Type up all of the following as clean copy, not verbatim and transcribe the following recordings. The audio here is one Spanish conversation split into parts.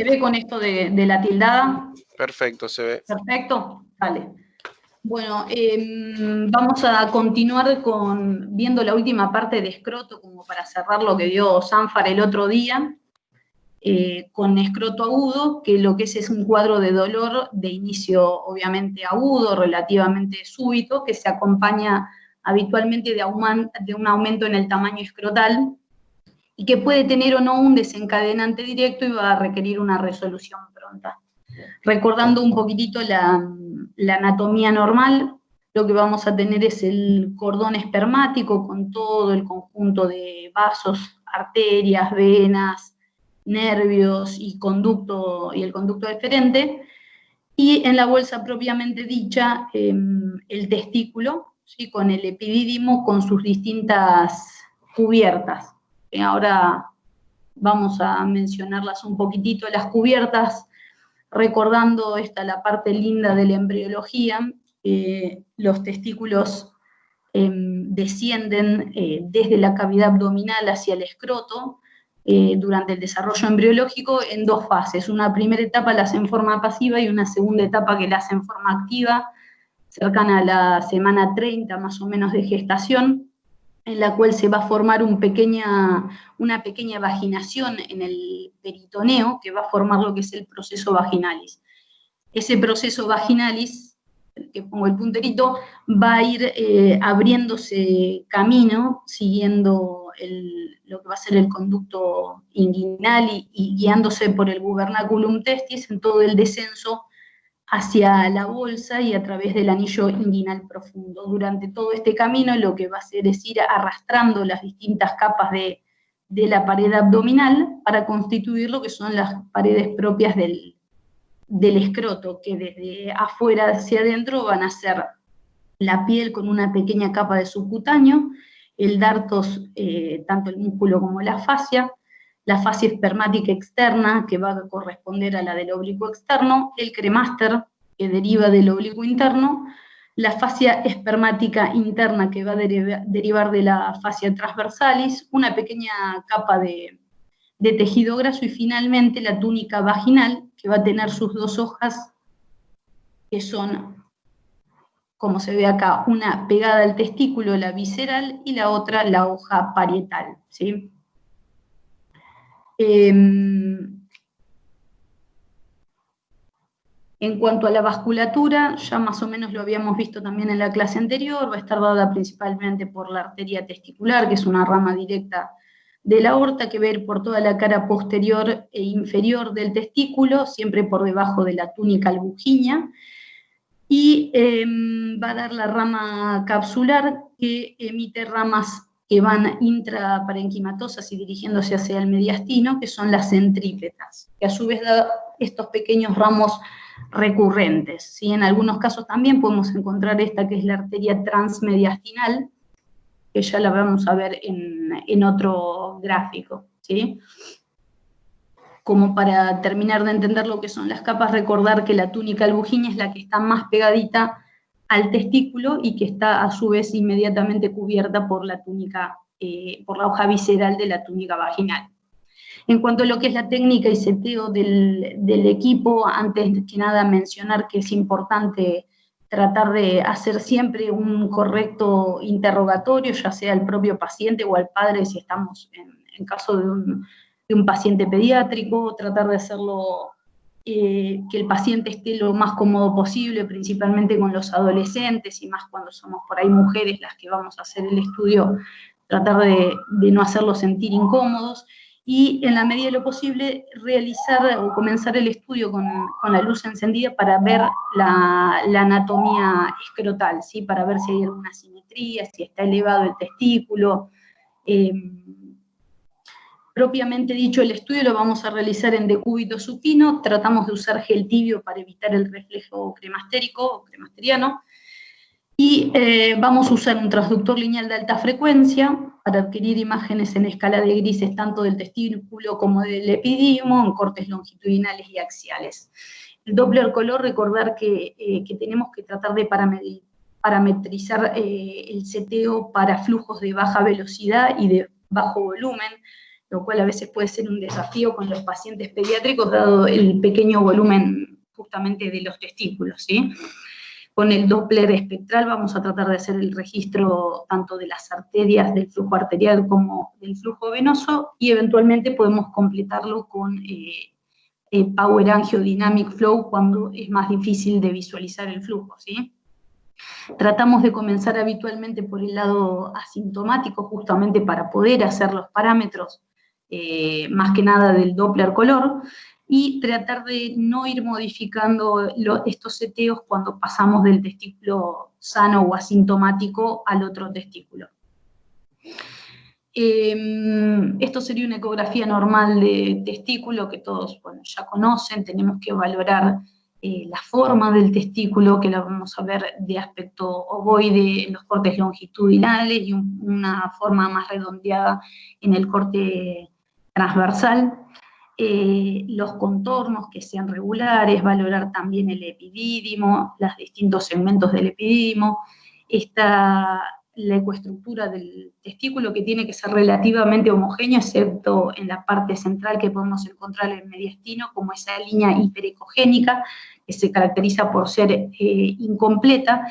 ¿Se ve con esto de la tildada? Perfecto, se ve. Perfecto, vale. Bueno, vamos a continuar viendo la última parte de escroto, como para cerrar lo que dio Sanfar el otro día, con escroto agudo, que lo que es un cuadro de dolor de inicio obviamente agudo, relativamente súbito, que se acompaña habitualmente de un aumento en el tamaño escrotal, y que puede tener o no un desencadenante directo y va a requerir una resolución pronta. Recordando un poquitito la anatomía normal, lo que vamos a tener es el cordón espermático con todo el conjunto de vasos, arterias, venas, nervios y el conducto deferente, y en la bolsa propiamente dicha el testículo, ¿sí? Con el epidídimo con sus distintas cubiertas. Ahora vamos a mencionarlas un poquitito, las cubiertas, recordando la parte linda de la embriología. Los testículos descienden desde la cavidad abdominal hacia el escroto durante el desarrollo embriológico en dos fases. Una primera etapa la hace en forma pasiva y una segunda etapa que la hace en forma activa, cercana a la semana 30 más o menos de gestación, en la cual se va a formar una pequeña vaginación en el peritoneo, que va a formar lo que es el proceso vaginalis. Ese proceso vaginalis, que pongo el punterito, va a ir abriéndose camino, siguiendo lo que va a ser el conducto inguinal y guiándose por el gubernaculum testis en todo el descenso hacia la bolsa y a través del anillo inguinal profundo. Durante todo este camino lo que va a hacer es ir arrastrando las distintas capas de la pared abdominal para constituir lo que son las paredes propias del escroto, que desde afuera hacia adentro van a ser la piel con una pequeña capa de subcutáneo, el dartos, tanto el músculo como la fascia espermática externa, que va a corresponder a la del oblicuo externo, el cremaster, que deriva del oblicuo interno, la fascia espermática interna, que va a derivar de la fascia transversalis, una pequeña capa de tejido graso, y finalmente la túnica vaginal, que va a tener sus dos hojas, que son, como se ve acá, una pegada al testículo, la visceral, y la otra, la hoja parietal, ¿sí? En cuanto a la vasculatura, ya más o menos lo habíamos visto también en la clase anterior, va a estar dada principalmente por la arteria testicular, que es una rama directa de la aorta, que va a ir por toda la cara posterior e inferior del testículo, siempre por debajo de la túnica albuginea, y va a dar la rama capsular, que emite ramas que van intraparenquimatosas y dirigiéndose hacia el mediastino, que son las centrípetas, que a su vez da estos pequeños ramos recurrentes, ¿sí? En algunos casos también podemos encontrar esta, que es la arteria transmediastinal, que ya la vamos a ver en otro gráfico, ¿sí? Como para terminar de entender lo que son las capas, recordar que la túnica albuginea es la que está más pegadita al testículo y que está a su vez inmediatamente cubierta por la túnica, por la hoja visceral de la túnica vaginal. En cuanto a lo que es la técnica y seteo del equipo, antes que nada mencionar que es importante tratar de hacer siempre un correcto interrogatorio, ya sea al propio paciente o al padre, si estamos en caso de un paciente pediátrico, tratar de hacerlo, que el paciente esté lo más cómodo posible, principalmente con los adolescentes, y más cuando somos por ahí mujeres las que vamos a hacer el estudio, tratar de no hacerlos sentir incómodos, y en la medida de lo posible realizar o comenzar el estudio con la luz encendida para ver la anatomía escrotal, ¿sí? Para ver si hay alguna simetría, si está elevado el testículo. Propiamente dicho, el estudio lo vamos a realizar en decúbito supino, tratamos de usar gel tibio para evitar el reflejo cremastérico o cremasteriano, y vamos a usar un transductor lineal de alta frecuencia para adquirir imágenes en escala de grises tanto del testículo como del epidídimo, en cortes longitudinales y axiales. El Doppler color, recordar que tenemos que tratar de parametrizar el seteo para flujos de baja velocidad y de bajo volumen. lo cual a veces puede ser un desafío con los pacientes pediátricos, dado el pequeño volumen justamente de los testículos, ¿sí? Con el Doppler espectral vamos a tratar de hacer el registro tanto de las arterias del flujo arterial como del flujo venoso, y eventualmente podemos completarlo con Power Angiodynamic Flow cuando es más difícil de visualizar el flujo, ¿sí? Tratamos de comenzar habitualmente por el lado asintomático, justamente para poder hacer los parámetros, más que nada del Doppler color, y tratar de no ir modificando estos seteos cuando pasamos del testículo sano o asintomático al otro testículo. Esto sería una ecografía normal de testículo que todos, bueno, ya conocen. Tenemos que valorar la forma del testículo, que la vamos a ver de aspecto ovoide en los cortes longitudinales y una forma más redondeada en el corte transversal. Los contornos que sean regulares, valorar también el epidídimo, los distintos segmentos del epidídimo, la ecoestructura del testículo, que tiene que ser relativamente homogénea, excepto en la parte central que podemos encontrar en el mediastino, como esa línea hiperecogénica, que se caracteriza por ser incompleta.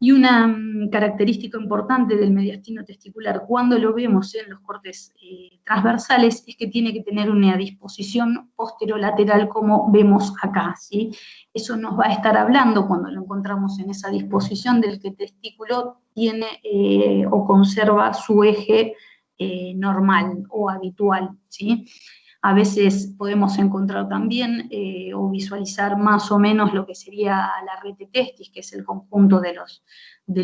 Y una característica importante del mediastino testicular, cuando lo vemos en los cortes transversales, es que tiene que tener una disposición posterolateral como vemos acá, ¿sí? Eso nos va a estar hablando cuando lo encontramos en esa disposición del que el testículo tiene o conserva su eje normal o habitual, ¿sí? A veces podemos encontrar también o visualizar más o menos lo que sería la rete testis, que es el conjunto de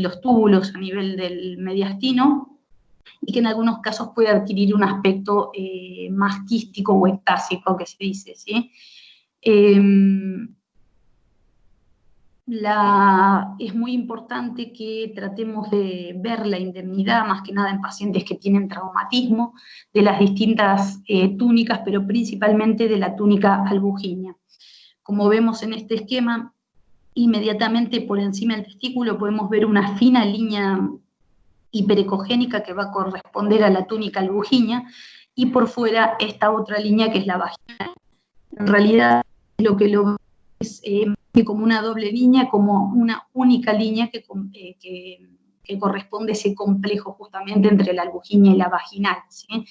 los túbulos a nivel del mediastino, y que en algunos casos puede adquirir un aspecto más quístico o ectásico, que se dice, ¿sí? Es muy importante que tratemos de ver la indemnidad, más que nada en pacientes que tienen traumatismo, de las distintas túnicas, pero principalmente de la túnica albuginea. Como vemos en este esquema, inmediatamente por encima del testículo podemos ver una fina línea hiperecogénica que va a corresponder a la túnica albuginea, y por fuera esta otra línea que es la vaginal. En realidad lo que lo es como una doble línea, como una única línea que corresponde a ese complejo justamente entre la albuginea y la vaginal, ¿sí?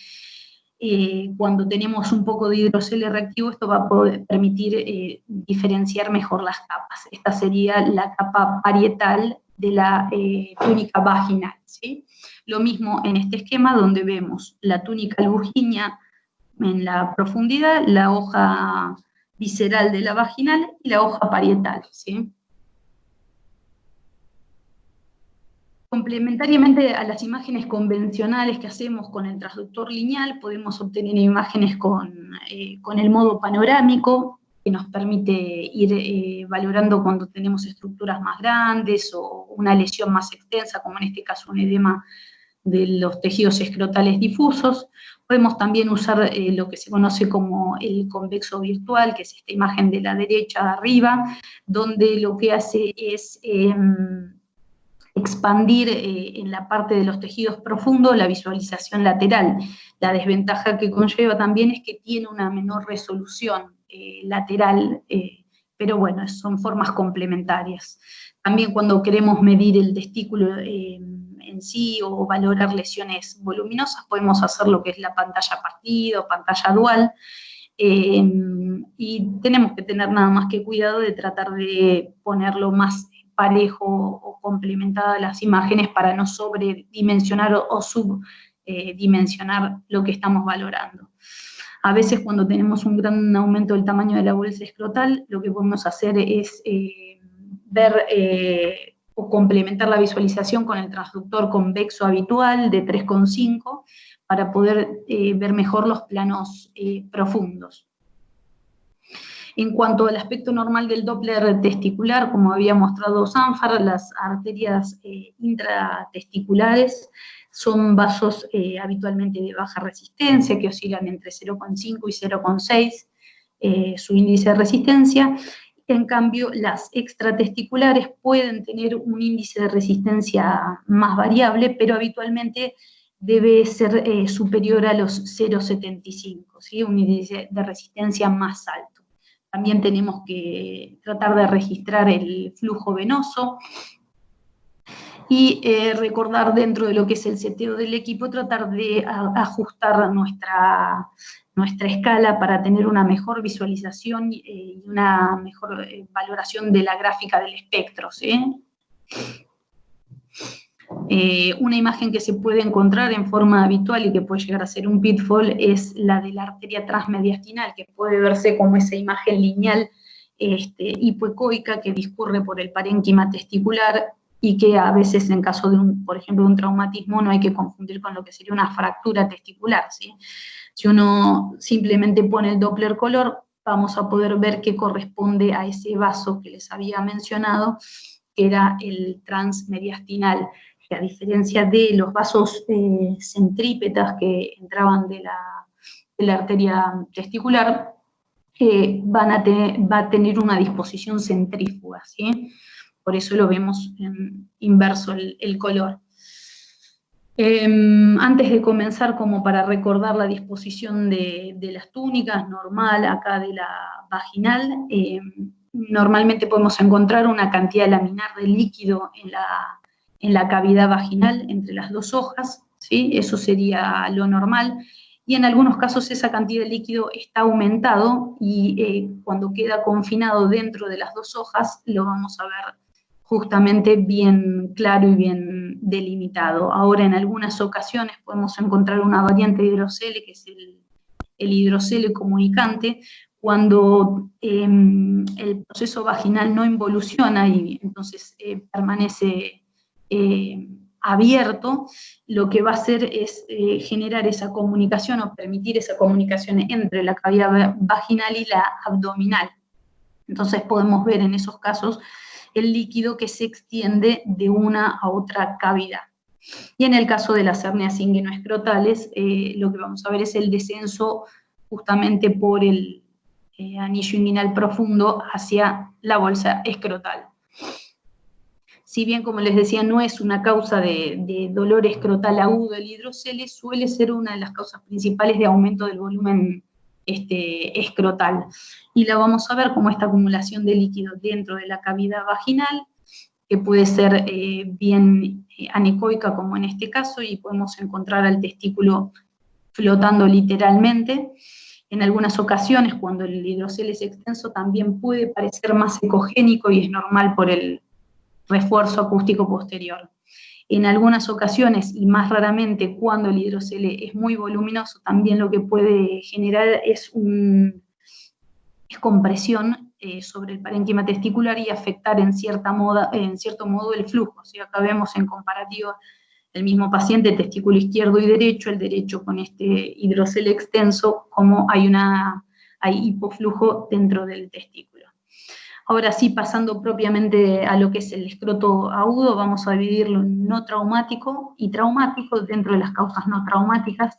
Cuando tenemos un poco de hidrocele reactivo, esto va a poder permitir diferenciar mejor las capas. Esta sería la capa parietal de la túnica vaginal, ¿sí? Lo mismo en este esquema, donde vemos la túnica albuginea en la profundidad, la hoja visceral de la vaginal y la hoja parietal, ¿sí? Complementariamente a las imágenes convencionales que hacemos con el transductor lineal, podemos obtener imágenes con el modo panorámico, que nos permite ir valorando cuando tenemos estructuras más grandes o una lesión más extensa, como en este caso un edema de los tejidos escrotales difusos. Podemos también usar lo que se conoce como el convexo virtual, que es esta imagen de la derecha arriba, donde lo que hace es expandir en la parte de los tejidos profundos la visualización lateral. La desventaja que conlleva también es que tiene una menor resolución lateral, pero bueno, son formas complementarias. También cuando queremos medir el testículo en sí o valorar lesiones voluminosas, podemos hacer lo que es la pantalla partida o pantalla dual, y tenemos que tener nada más que cuidado de tratar de ponerlo más parejo o complementadas las imágenes para no sobredimensionar o subdimensionar lo que estamos valorando. A veces cuando tenemos un gran aumento del tamaño de la bolsa escrotal, lo que podemos hacer es ver o complementar la visualización con el transductor convexo habitual de 3,5 para poder ver mejor los planos profundos. En cuanto al aspecto normal del Doppler testicular, como había mostrado Sanfar, las arterias intratesticulares son vasos habitualmente de baja resistencia, que oscilan entre 0,5 y 0,6 su índice de resistencia. En cambio, las extratesticulares pueden tener un índice de resistencia más variable, pero habitualmente debe ser superior a los 0,75, ¿sí? Un índice de resistencia más alto. También tenemos que tratar de registrar el flujo venoso y recordar dentro de lo que es el seteo del equipo, tratar de ajustar nuestra escala para tener una mejor visualización y una mejor valoración de la gráfica del espectro, ¿sí? Una imagen que se puede encontrar en forma habitual y que puede llegar a ser un pitfall es la de la arteria transmediastinal, que puede verse como esa imagen lineal hipoecoica que discurre por el parénquima testicular y que a veces en caso de, por ejemplo, de un traumatismo no hay que confundir con lo que sería una fractura testicular, ¿sí? Si uno simplemente pone el Doppler color, vamos a poder ver que corresponde a ese vaso que les había mencionado, que era el transmediastinal, que a diferencia de los vasos centrípetas que entraban de la arteria testicular, va a tener una disposición centrífuga, ¿sí? Por eso lo vemos inverso el color. Antes de comenzar, como para recordar la disposición de las túnicas, normal acá de la vaginal, normalmente podemos encontrar una cantidad laminar de líquido en la cavidad vaginal entre las dos hojas, ¿sí? Eso sería lo normal. Y en algunos casos esa cantidad de líquido está aumentado y cuando queda confinado dentro de las dos hojas lo vamos a ver justamente bien claro y bien delimitado. Ahora, en algunas ocasiones podemos encontrar una variante de hidrocele, que es el hidrocele comunicante, cuando el proceso vaginal no involuciona y entonces permanece abierto, lo que va a hacer es generar esa comunicación o permitir esa comunicación entre la cavidad vaginal y la abdominal. Entonces podemos ver en esos casos el líquido que se extiende de una a otra cavidad. Y en el caso de las hernias inguinoescrotales, lo que vamos a ver es el descenso justamente por el anillo inguinal profundo hacia la bolsa escrotal. Si bien, como les decía, no es una causa de dolor escrotal agudo el hidrocele, suele ser una de las causas principales de aumento del volumen escrotal. Y la vamos a ver como esta acumulación de líquido dentro de la cavidad vaginal, que puede ser bien anecoica como en este caso, y podemos encontrar al testículo flotando literalmente. En algunas ocasiones, cuando el hidrocele es extenso, también puede parecer más ecogénico y es normal por el refuerzo acústico posterior. En algunas ocasiones, y más raramente cuando el hidrocele es muy voluminoso, también lo que puede generar es compresión sobre el parénquima testicular y afectar en cierto modo el flujo. O sea, acá vemos en comparativa el mismo paciente, testículo izquierdo y derecho, el derecho con este hidrocele extenso, como hay hipoflujo dentro del testículo. Ahora sí, pasando propiamente a lo que es el escroto agudo, vamos a dividirlo en no traumático y traumático. Dentro de las causas no traumáticas,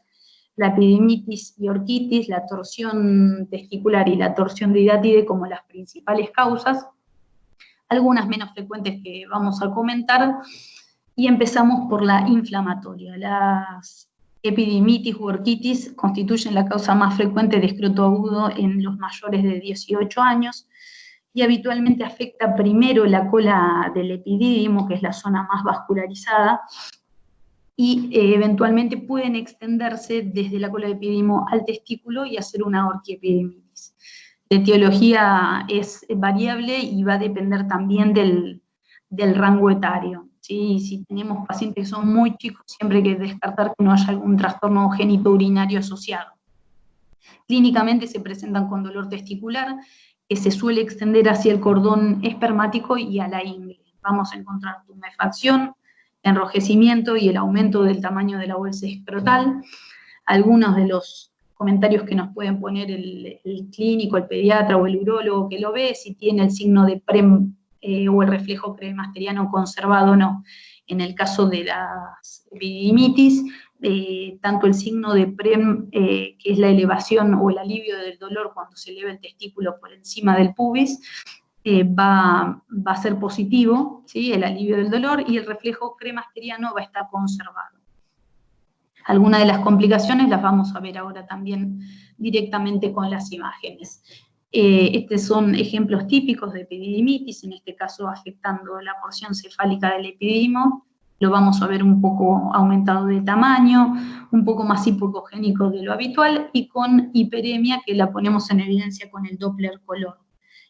la epidimitis y orquitis, la torsión testicular y la torsión de hidátide como las principales causas, algunas menos frecuentes que vamos a comentar, y empezamos por la inflamatoria. Las epidimitis u orquitis constituyen la causa más frecuente de escroto agudo en los mayores de 18 años, y habitualmente afecta primero la cola del epidídimo, que es la zona más vascularizada, y eventualmente pueden extenderse desde la cola del epidídimo al testículo y hacer una orquiepidimitis. La etiología es variable y va a depender también del rango etario. ¿Sí? Si tenemos pacientes que son muy chicos, siempre hay que descartar que no haya algún trastorno genitourinario asociado. Clínicamente se presentan con dolor testicular, que se suele extender hacia el cordón espermático y a la ingle. Vamos a encontrar tumefacción, enrojecimiento y el aumento del tamaño de la bolsa escrotal. Algunos de los comentarios que nos pueden poner el clínico, el pediatra o el urólogo que lo ve, si tiene el signo de PREM o el reflejo premasteriano conservado o no. En el caso de las epididimitis, tanto el signo de PREM, que es la elevación o el alivio del dolor cuando se eleva el testículo por encima del pubis, va a ser positivo, ¿sí? El alivio del dolor, y el reflejo cremasteriano va a estar conservado. Algunas de las complicaciones las vamos a ver ahora también directamente con las imágenes. Estos son ejemplos típicos de epididimitis, en este caso afectando la porción cefálica del epididimo. Lo vamos a ver un poco aumentado de tamaño, un poco más hipocogénico de lo habitual y con hiperemia que la ponemos en evidencia con el Doppler color.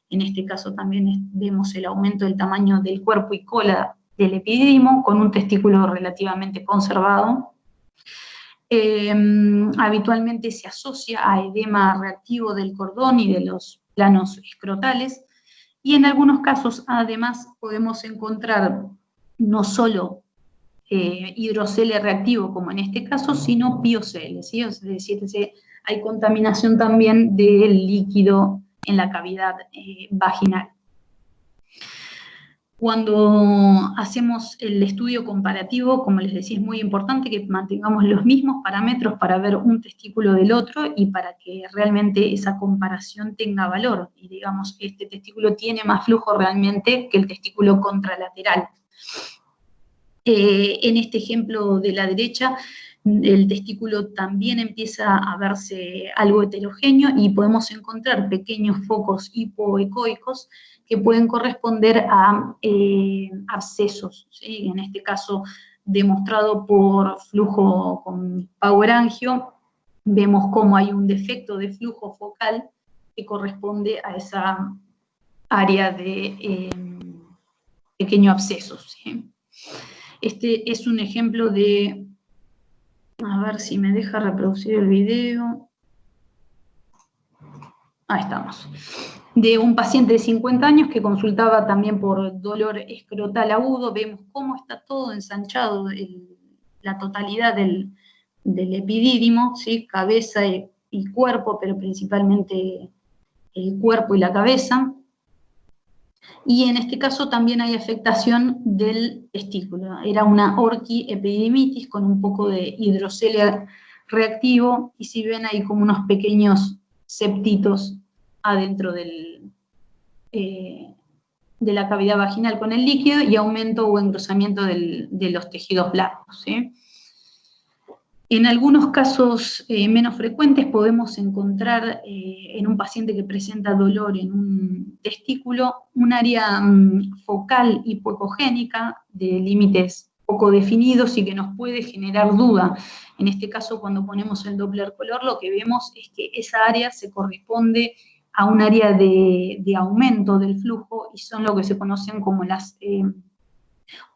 En este caso también vemos el aumento del tamaño del cuerpo y cola del epididimo con un testículo relativamente conservado. Habitualmente se asocia a edema reactivo del cordón y de los planos escrotales, y en algunos casos además podemos encontrar no solo hidrocele reactivo como en este caso, sino piocele, ¿sí? Es decir, hay contaminación también del líquido en la cavidad vaginal. Cuando hacemos el estudio comparativo, como les decía, es muy importante que mantengamos los mismos parámetros para ver un testículo del otro y para que realmente esa comparación tenga valor. Y digamos, este testículo tiene más flujo realmente que el testículo contralateral. En este ejemplo de la derecha, el testículo también empieza a verse algo heterogéneo y podemos encontrar pequeños focos hipoecoicos que pueden corresponder a abscesos, ¿sí? En este caso demostrado por flujo con Power Angio, vemos cómo hay un defecto de flujo focal que corresponde a esa área de pequeño absceso, ¿sí? Este es un ejemplo de, a ver si me deja reproducir el video. Ahí estamos. De un paciente de 50 años que consultaba también por dolor escrotal agudo. Vemos cómo está todo ensanchado, la totalidad del epidídimo, ¿sí? Cabeza y cuerpo, pero principalmente el cuerpo y la cabeza. Y en este caso también hay afectación del testículo. Era una orquiepididimitis con un poco de hidrocele reactivo, y si ven hay como unos pequeños septitos adentro de la cavidad vaginal con el líquido y aumento o engrosamiento de los tejidos blancos, ¿sí? En algunos casos menos frecuentes podemos encontrar en un paciente que presenta dolor en un testículo un área focal hipoecogénica de límites poco definidos y que nos puede generar duda. En este caso, cuando ponemos el Doppler color, lo que vemos es que esa área se corresponde a un área de aumento del flujo y son lo que se conocen como las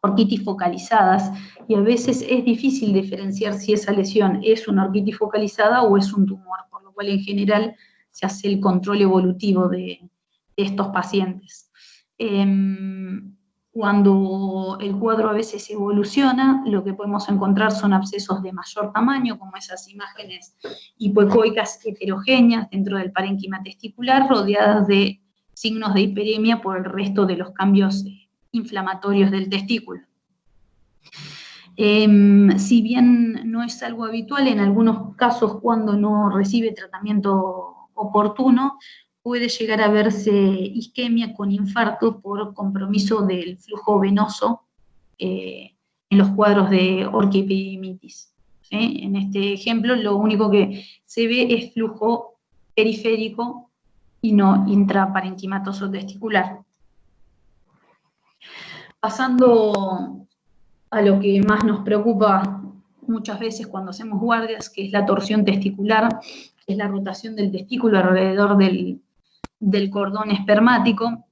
orquitis focalizadas, y a veces es difícil diferenciar si esa lesión es una orquitis focalizada o es un tumor, por lo cual en general se hace el control evolutivo de estos pacientes. Cuando el cuadro a veces evoluciona, lo que podemos encontrar son abscesos de mayor tamaño, como esas imágenes hipoecoicas heterogéneas dentro del parénquima testicular, rodeadas de signos de hiperemia por el resto de los cambios inflamatorios del testículo. Si bien no es algo habitual, en algunos casos cuando no recibe tratamiento oportuno, puede llegar a verse isquemia con infarto por compromiso del flujo venoso en los cuadros de orquiepididimitis. ¿Sí? En este ejemplo lo único que se ve es flujo periférico y no intraparenquimatoso testicular. Pasando a lo que más nos preocupa muchas veces cuando hacemos guardias, que es la torsión testicular, que es la rotación del testículo alrededor del cordón espermático.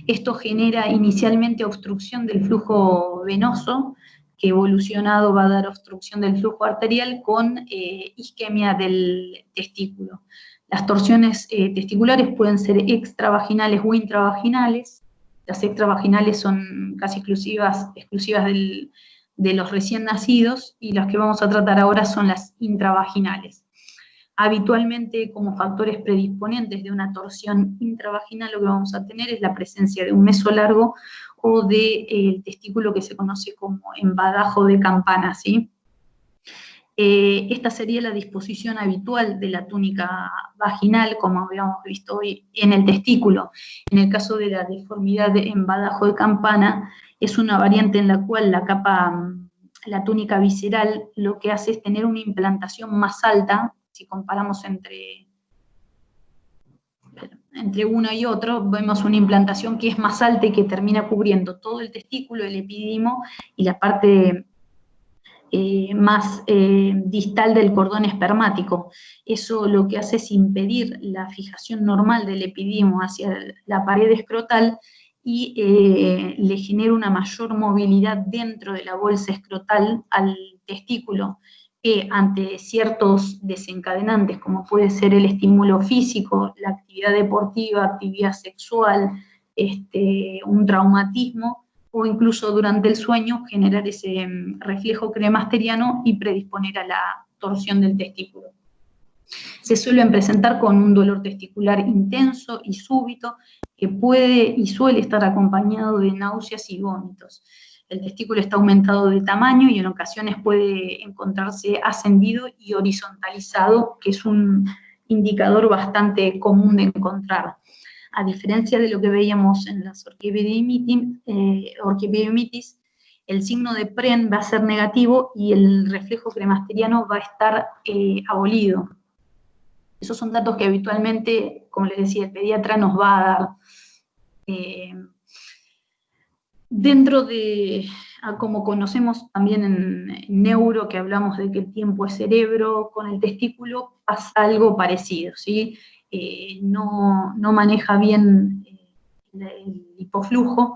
Esto genera inicialmente obstrucción del flujo venoso, que evolucionado va a dar obstrucción del flujo arterial con isquemia del testículo. Las torsiones testiculares pueden ser extravaginales o intravaginales. Las extravaginales son casi exclusivas de los recién nacidos, y las que vamos a tratar ahora son las intravaginales. Habitualmente, como factores predisponentes de una torsión intravaginal, lo que vamos a tener es la presencia de un meso largo o del testículo que se conoce como embadajo de campana, ¿sí? Esta sería la disposición habitual de la túnica vaginal, como habíamos visto hoy, en el testículo. En el caso de la deformidad de embadajo de campana, es una variante en la cual la capa la túnica visceral lo que hace es tener una implantación más alta, si comparamos entre uno y otro, vemos una implantación que es más alta y que termina cubriendo todo el testículo, el epidimo, y la parte más distal del cordón espermático. Eso lo que hace es impedir la fijación normal del epidimo hacia la pared escrotal y le genera una mayor movilidad dentro de la bolsa escrotal al testículo, que ante ciertos desencadenantes, como puede ser el estímulo físico, la actividad deportiva, actividad sexual, un traumatismo, o incluso durante el sueño generar ese reflejo cremasteriano y predisponer a la torsión del testículo. Se suelen presentar con un dolor testicular intenso y súbito que puede y suele estar acompañado de náuseas y vómitos. El testículo está aumentado de tamaño y en ocasiones puede encontrarse ascendido y horizontalizado, que es un indicador bastante común de encontrar. A diferencia de lo que veíamos en las orquiepididimitis, el signo de PREN va a ser negativo y el reflejo cremasteriano va a estar abolido. Esos son datos que habitualmente, como les decía, el pediatra nos va a dar. Dentro de, como conocemos también en neuro, que hablamos de que el tiempo es cerebro, con el testículo pasa algo parecido, ¿sí? No maneja bien el hipoflujo,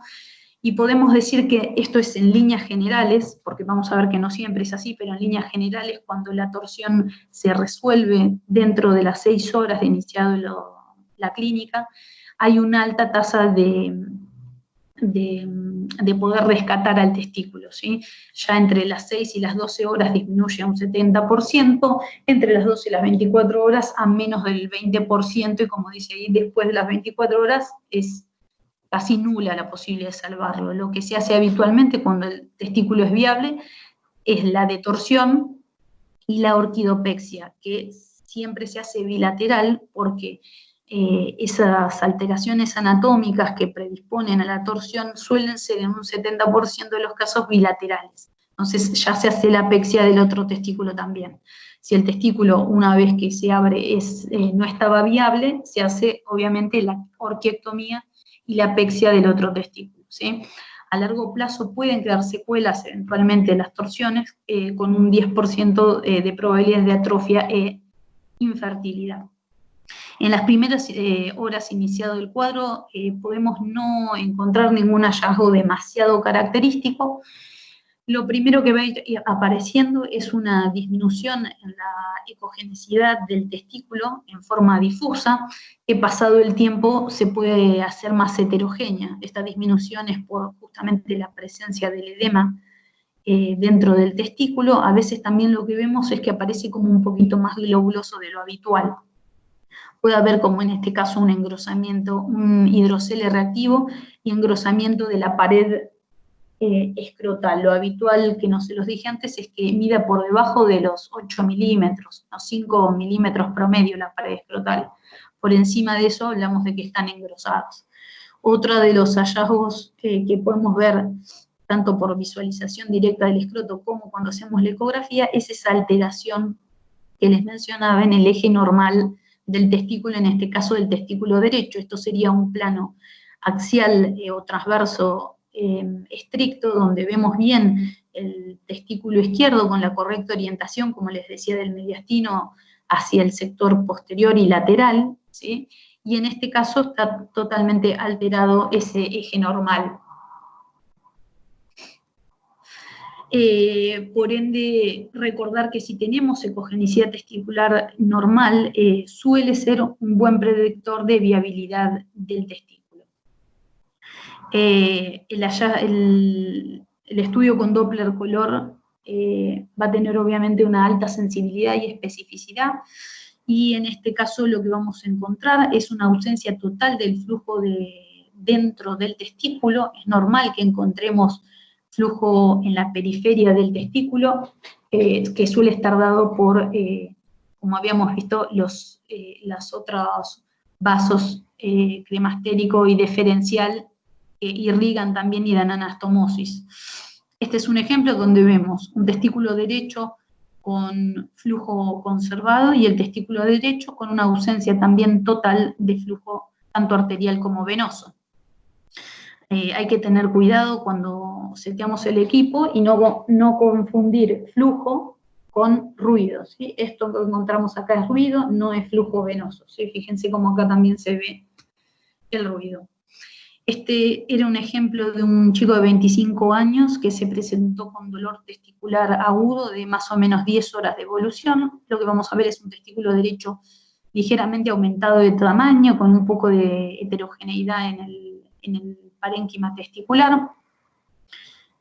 y podemos decir que esto es en líneas generales, porque vamos a ver que no siempre es así, pero en líneas generales, cuando la torsión se resuelve dentro de las 6 horas de iniciado la clínica, hay una alta tasa de poder rescatar al testículo, ¿sí? Ya entre las 6 y las 12 horas disminuye a un 70%, entre las 12 y las 24 horas a menos del 20%, y como dice ahí, después de las 24 horas es casi nula la posibilidad de salvarlo. Lo que se hace habitualmente cuando el testículo es viable es la detorsión y la orquidopexia, que siempre se hace bilateral porque esas alteraciones anatómicas que predisponen a la torsión suelen ser en un 70% de los casos bilaterales. Entonces ya se hace la apexia del otro testículo también. Si el testículo, una vez que se abre, no estaba viable, se hace obviamente la orquiectomía y la apexia del otro testículo, ¿sí? A largo plazo pueden quedar secuelas eventualmente de las torsiones con un 10% de probabilidades de atrofia e infertilidad. En las primeras horas iniciado el cuadro podemos no encontrar ningún hallazgo demasiado característico. Lo primero que va a ir apareciendo es una disminución en la ecogenicidad del testículo en forma difusa, que pasado el tiempo se puede hacer más heterogénea. Esta disminución es por justamente la presencia del edema dentro del testículo. A veces también lo que vemos es que aparece como un poquito más globuloso de lo habitual. Puede haber, como en este caso, un engrosamiento, un hidrocele reactivo y engrosamiento de la pared escrotal. Lo habitual, que no se los dije antes, es que mida por debajo de los 8 milímetros, los 5 milímetros promedio la pared escrotal. Por encima de eso hablamos de que están engrosados. Otro de los hallazgos que podemos ver, tanto por visualización directa del escroto como cuando hacemos la ecografía, es esa alteración que les mencionaba en el eje normal del testículo, en este caso del testículo derecho. Esto sería un plano axial o transverso estricto, donde vemos bien el testículo izquierdo con la correcta orientación, como les decía, del mediastino hacia el sector posterior y lateral, ¿sí? Y en este caso está totalmente alterado ese eje normal. Por ende, recordar que si tenemos ecogenicidad testicular normal, suele ser un buen predictor de viabilidad del testículo. El estudio con Doppler color va a tener obviamente una alta sensibilidad y especificidad, y en este caso lo que vamos a encontrar es una ausencia total del flujo dentro del testículo. Es normal que encontremos flujo en la periferia del testículo, que suele estar dado por, como habíamos visto, los otros vasos cremastérico y deferencial que irrigan también y dan anastomosis. Este es un ejemplo donde vemos un testículo derecho con flujo conservado y el testículo derecho con una ausencia también total de flujo tanto arterial como venoso. Hay que tener cuidado cuando seteamos el equipo y no confundir flujo con ruido, ¿sí? Esto que encontramos acá es ruido, no es flujo venoso, ¿sí? Fíjense cómo acá también se ve el ruido. Este era un ejemplo de un chico de 25 años que se presentó con dolor testicular agudo de más o menos 10 horas de evolución. Lo que vamos a ver es un testículo derecho ligeramente aumentado de tamaño, con un poco de heterogeneidad en el parénquima testicular.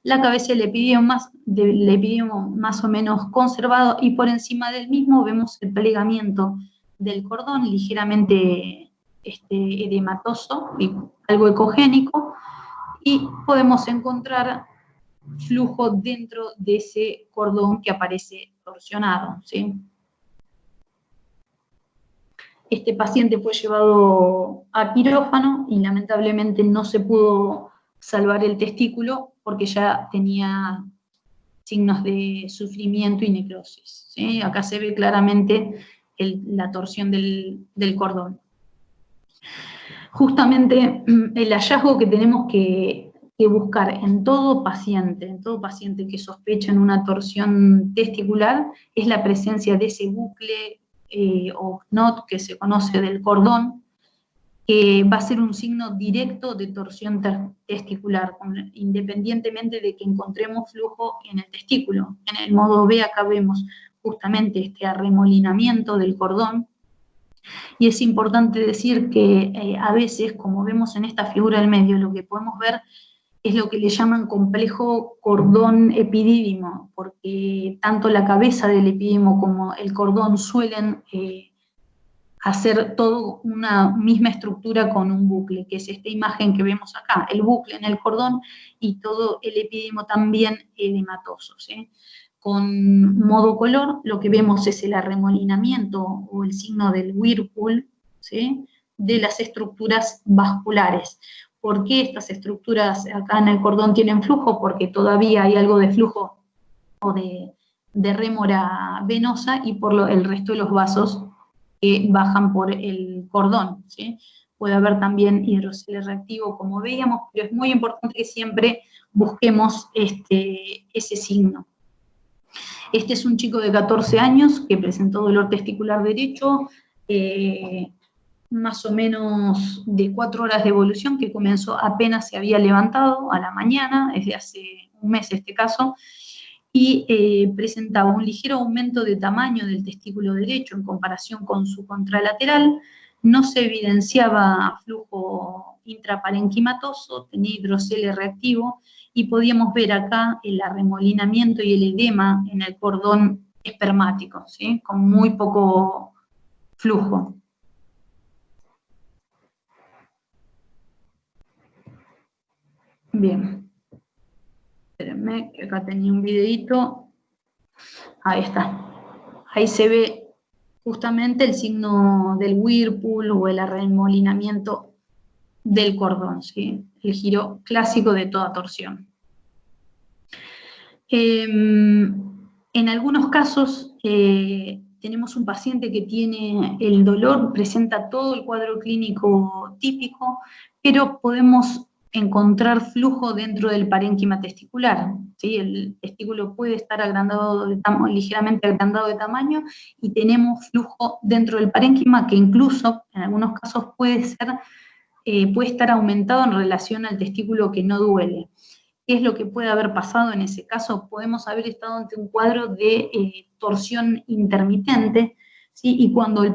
La cabeza del epidídimo más o menos conservado, y por encima del mismo vemos el plegamiento del cordón ligeramente edematoso y algo ecogénico, y podemos encontrar flujo dentro de ese cordón que aparece torsionado, ¿sí? Este paciente fue llevado a quirófano y lamentablemente no se pudo salvar el testículo porque ya tenía signos de sufrimiento y necrosis, ¿sí? Acá se ve claramente la torsión del cordón. Justamente el hallazgo que tenemos que buscar en todo paciente que sospecha en una torsión testicular, es la presencia de ese bucle o knot que se conoce del cordón, que va a ser un signo directo de torsión testicular, independientemente de que encontremos flujo en el testículo. En el modo B acá vemos justamente este arremolinamiento del cordón, y es importante decir que a veces, como vemos en esta figura del medio, lo que podemos ver es lo que le llaman complejo cordón epidídimo, porque tanto la cabeza del epidídimo como el cordón suelen hacer todo una misma estructura con un bucle, que es esta imagen que vemos acá, el bucle en el cordón y todo el epidídimo también edematoso, ¿sí? Con modo color lo que vemos es el arremolinamiento o el signo del whirlpool, ¿sí? De las estructuras vasculares. ¿Por qué estas estructuras acá en el cordón tienen flujo? Porque todavía hay algo de flujo o de rémora venosa, y por el resto de los vasos que bajan por el cordón, ¿sí? Puede haber también hidrocele reactivo, como veíamos, pero es muy importante que siempre busquemos ese signo. Este es un chico de 14 años que presentó dolor testicular derecho, más o menos de 4 horas de evolución, que comenzó apenas se había levantado a la mañana, desde hace un mes este caso, y presentaba un ligero aumento de tamaño del testículo derecho en comparación con su contralateral, no se evidenciaba flujo intraparenquimatoso, tenía hidrocele reactivo, y podíamos ver acá el arremolinamiento y el edema en el cordón espermático, ¿sí? Con muy poco flujo. Bien. Espérenme, que acá tenía un videito. Ahí está. Ahí se ve justamente el signo del whirlpool o el arremolinamiento del cordón, ¿sí? El giro clásico de toda torsión. En algunos casos tenemos un paciente que tiene el dolor, presenta todo el cuadro clínico típico, pero podemos encontrar flujo dentro del parénquima testicular, ¿sí? El testículo puede estar ligeramente agrandado de tamaño, y tenemos flujo dentro del parénquima que incluso en algunos casos puede estar aumentado en relación al testículo que no duele. ¿Qué es lo que puede haber pasado en ese caso? Podemos haber estado ante un cuadro de torsión intermitente, ¿sí? Y cuando el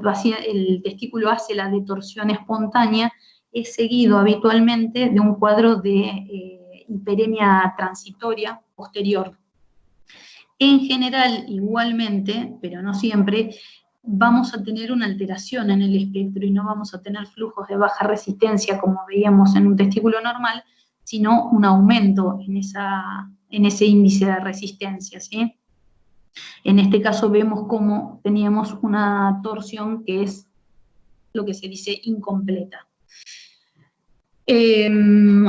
testículo hace la detorsión espontánea, es seguido habitualmente de un cuadro de hiperemia transitoria posterior. En general, igualmente, pero no siempre, vamos a tener una alteración en el espectro y no vamos a tener flujos de baja resistencia como veíamos en un testículo normal, sino un aumento en ese índice de resistencia, ¿sí? En este caso vemos cómo teníamos una torsión que es lo que se dice incompleta.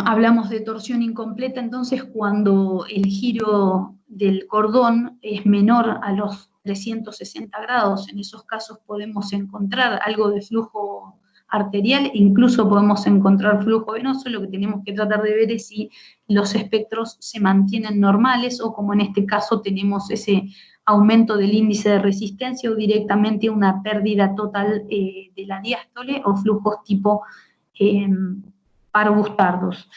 Hablamos de torsión incompleta, entonces cuando el giro del cordón es menor a los 360 grados, en esos casos podemos encontrar algo de flujo arterial, incluso podemos encontrar flujo venoso. Lo que tenemos que tratar de ver es si los espectros se mantienen normales o, como en este caso, tenemos ese aumento del índice de resistencia o directamente una pérdida total de la diástole o flujos tipo Parvus-Tardus.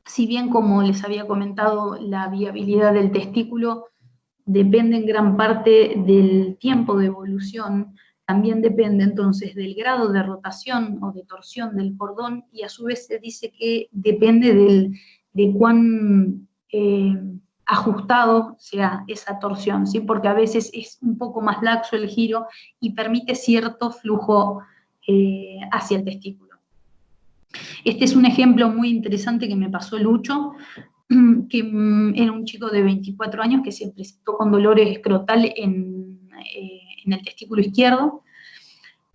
Si bien, como les había comentado, la viabilidad del testículo depende en gran parte del tiempo de evolución, también depende entonces del grado de rotación o de torsión del cordón, y a su vez se dice que depende de cuán ajustado sea esa torsión, ¿sí? Porque a veces es un poco más laxo el giro y permite cierto flujo hacia el testículo. Este es un ejemplo muy interesante que me pasó Lucho, que era un chico de 24 años que se presentó con dolores escrotales en el testículo izquierdo,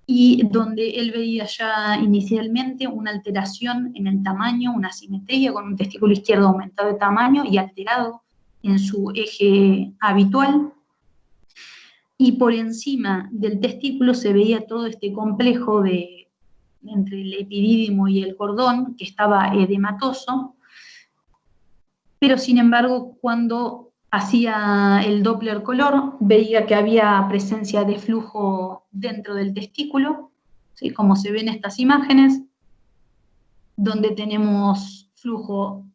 y donde él veía ya inicialmente una alteración en el tamaño, una asimetría, con un testículo izquierdo aumentado de tamaño y alterado en su eje habitual, y por encima del testículo se veía todo este complejo entre el epidídimo y el cordón, que estaba edematoso, pero sin embargo, cuando hacía el Doppler color, veía que había presencia de flujo dentro del testículo, ¿sí? Como se ven estas imágenes, donde tenemos flujo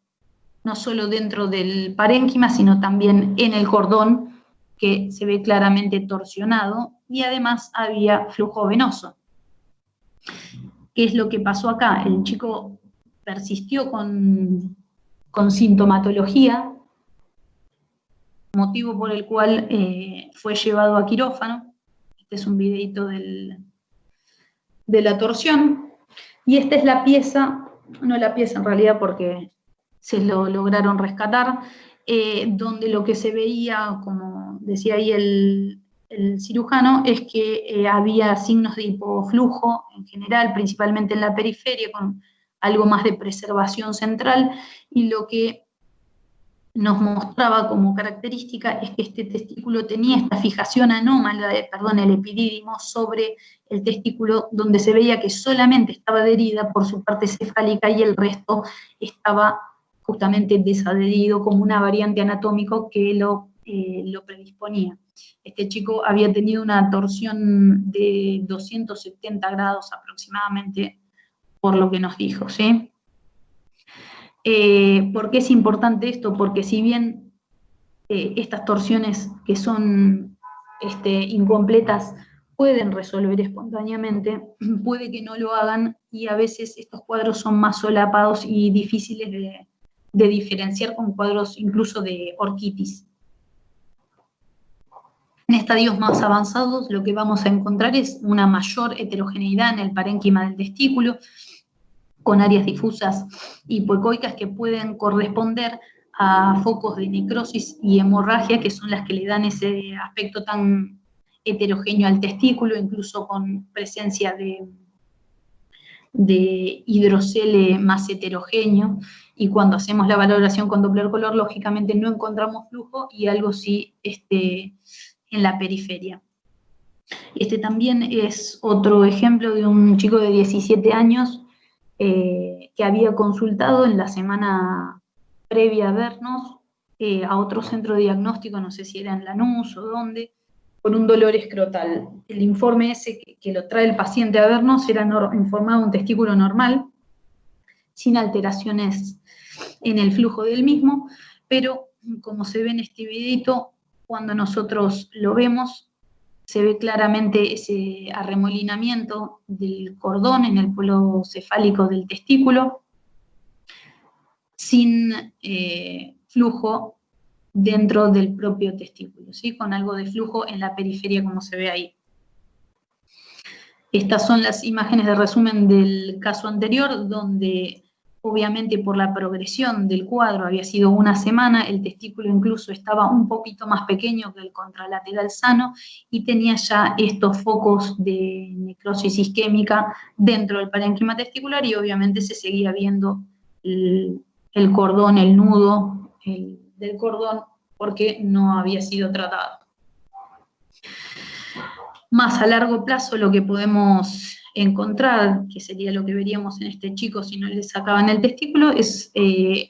no solo dentro del parénquima, sino también en el cordón, que se ve claramente torsionado, y además había flujo venoso. ¿Qué es lo que pasó acá? El chico persistió con sintomatología, motivo por el cual fue llevado a quirófano. Este es un videito de la torsión, y esta es la pieza, no la pieza en realidad porque se lo lograron rescatar, donde lo que se veía, como decía ahí el cirujano, es que había signos de hipoflujo en general, principalmente en la periferia, con algo más de preservación central, y lo que nos mostraba como característica es que este testículo tenía esta fijación anómala, el epidídimo, sobre el testículo, donde se veía que solamente estaba adherida por su parte cefálica y el resto estaba justamente desadherido, como una variante anatómico que lo predisponía. Este chico había tenido una torsión de 270 grados aproximadamente, por lo que nos dijo, ¿sí? ¿Por qué es importante esto? Porque si bien estas torsiones que son incompletas pueden resolver espontáneamente, puede que no lo hagan, y a veces estos cuadros son más solapados y difíciles de diferenciar con cuadros incluso de orquitis. En estadios más avanzados lo que vamos a encontrar es una mayor heterogeneidad en el parénquima del testículo, con áreas difusas hipoecoicas que pueden corresponder a focos de necrosis y hemorragia, que son las que le dan ese aspecto tan heterogéneo al testículo, incluso con presencia de hidrocele más heterogéneo, y cuando hacemos la valoración con Doppler color, lógicamente no encontramos flujo, y algo sí en la periferia. Este también es otro ejemplo de un chico de 17 años que había consultado en la semana previa a vernos a otro centro de diagnóstico, no sé si era en Lanús o dónde, por un dolor escrotal. El informe ese que lo trae el paciente a vernos era informado de un testículo normal, sin alteraciones en el flujo del mismo, pero como se ve en este videito, cuando nosotros lo vemos, se ve claramente ese arremolinamiento del cordón en el polo cefálico del testículo, sin flujo dentro del propio testículo, ¿sí? Con algo de flujo en la periferia, como se ve ahí. Estas son las imágenes de resumen del caso anterior, donde obviamente por la progresión del cuadro, había sido una semana, el testículo incluso estaba un poquito más pequeño que el contralateral sano y tenía ya estos focos de necrosis isquémica dentro del parénquima testicular y obviamente se seguía viendo el cordón, el nudo del cordón, porque no había sido tratado. Más a largo plazo lo que podemos encontrar, que sería lo que veríamos en este chico si no le sacaban el testículo, es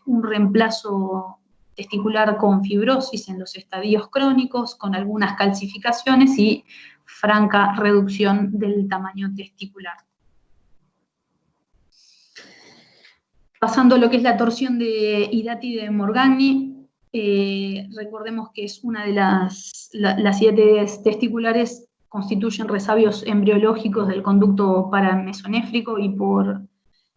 un reemplazo testicular con fibrosis en los estadios crónicos, con algunas calcificaciones y franca reducción del tamaño testicular. Pasando a lo que es la torsión de Hidati de Morgagni, recordemos que es una de las siete testiculares constituyen resabios embriológicos del conducto paramesonéfrico y por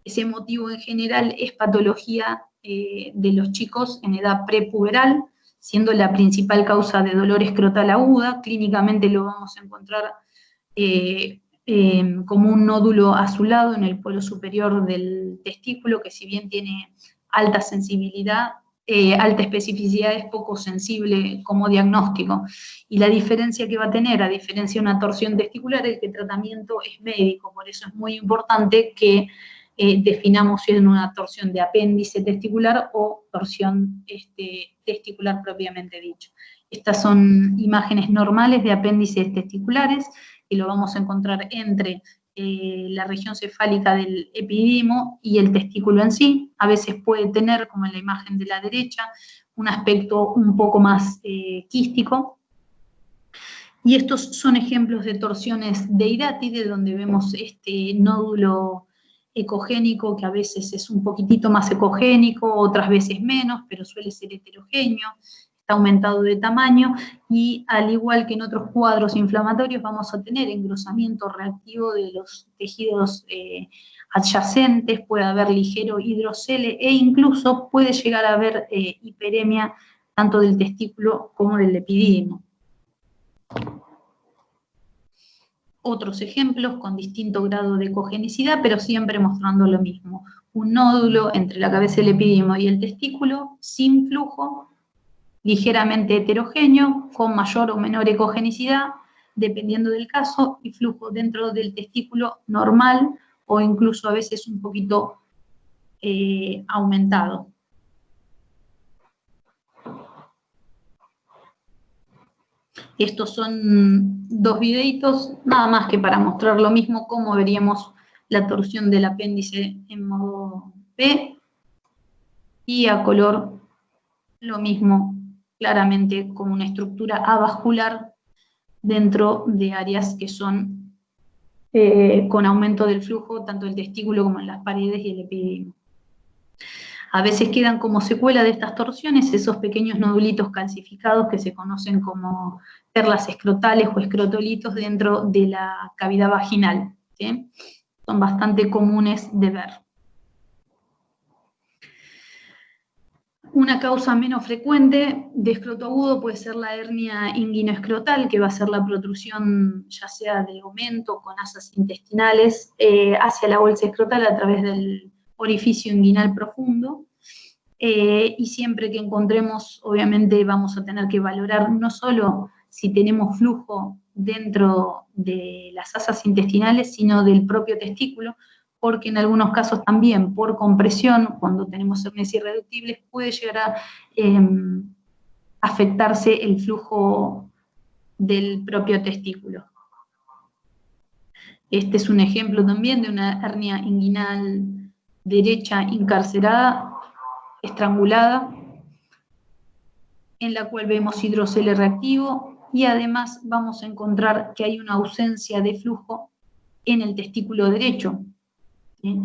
ese motivo en general es patología de los chicos en edad prepuberal, siendo la principal causa de dolor escrotal aguda. Clínicamente lo vamos a encontrar como un nódulo azulado en el polo superior del testículo, que si bien tiene alta sensibilidad, alta especificidad, es poco sensible como diagnóstico. Y la diferencia que va a tener, a diferencia de una torsión testicular, es que el tratamiento es médico. Por eso es muy importante que definamos si es una torsión de apéndice testicular o torsión testicular propiamente dicho. Estas son imágenes normales de apéndices testiculares, y lo vamos a encontrar entre la región cefálica del epididimo y el testículo en sí. A veces puede tener, como en la imagen de la derecha, un aspecto un poco más quístico. Y estos son ejemplos de torsiones de Hidati, donde vemos este nódulo ecogénico, que a veces es un poquitito más ecogénico, otras veces menos, pero suele ser heterogéneo, está aumentado de tamaño, y al igual que en otros cuadros inflamatorios vamos a tener engrosamiento reactivo de los tejidos adyacentes, puede haber ligero hidrocele e incluso puede llegar a haber hiperemia tanto del testículo como del epididimo. Otros ejemplos con distinto grado de ecogenicidad, pero siempre mostrando lo mismo. Un nódulo entre la cabeza del epididimo y el testículo, sin flujo, ligeramente heterogéneo, con mayor o menor ecogenicidad, dependiendo del caso, y flujo dentro del testículo normal, o incluso a veces un poquito aumentado. Estos son dos videitos, nada más que para mostrar lo mismo, cómo veríamos la torsión del apéndice en modo P, y a color lo mismo, claramente como una estructura avascular dentro de áreas que son con aumento del flujo, tanto del testículo como en las paredes y el epididimo. A veces quedan como secuela de estas torsiones esos pequeños nodulitos calcificados que se conocen como perlas escrotales o escrotolitos dentro de la cavidad vaginal, ¿sí? Son bastante comunes de ver. Una causa menos frecuente de escroto agudo puede ser la hernia inguinoescrotal, que va a ser la protrusión ya sea de aumento con asas intestinales hacia la bolsa escrotal a través del orificio inguinal profundo. Y siempre que encontremos, obviamente vamos a tener que valorar no solo si tenemos flujo dentro de las asas intestinales, sino del propio testículo, porque en algunos casos también por compresión, cuando tenemos hernias irreductibles, puede llegar a afectarse el flujo del propio testículo. Este es un ejemplo también de una hernia inguinal derecha encarcerada, estrangulada, en la cual vemos hidrocele reactivo, y además vamos a encontrar que hay una ausencia de flujo en el testículo derecho. ¿Sí?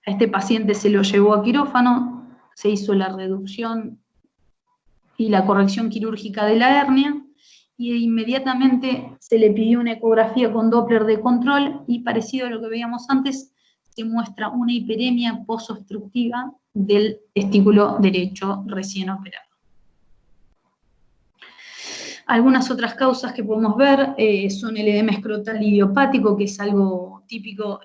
A este paciente se lo llevó a quirófano, se hizo la reducción y la corrección quirúrgica de la hernia, y inmediatamente se le pidió una ecografía con Doppler de control, y parecido a lo que veíamos antes, se muestra una hiperemia posobstructiva del testículo derecho recién operado. Algunas otras causas que podemos ver son el edema escrotal idiopático, que es algo típico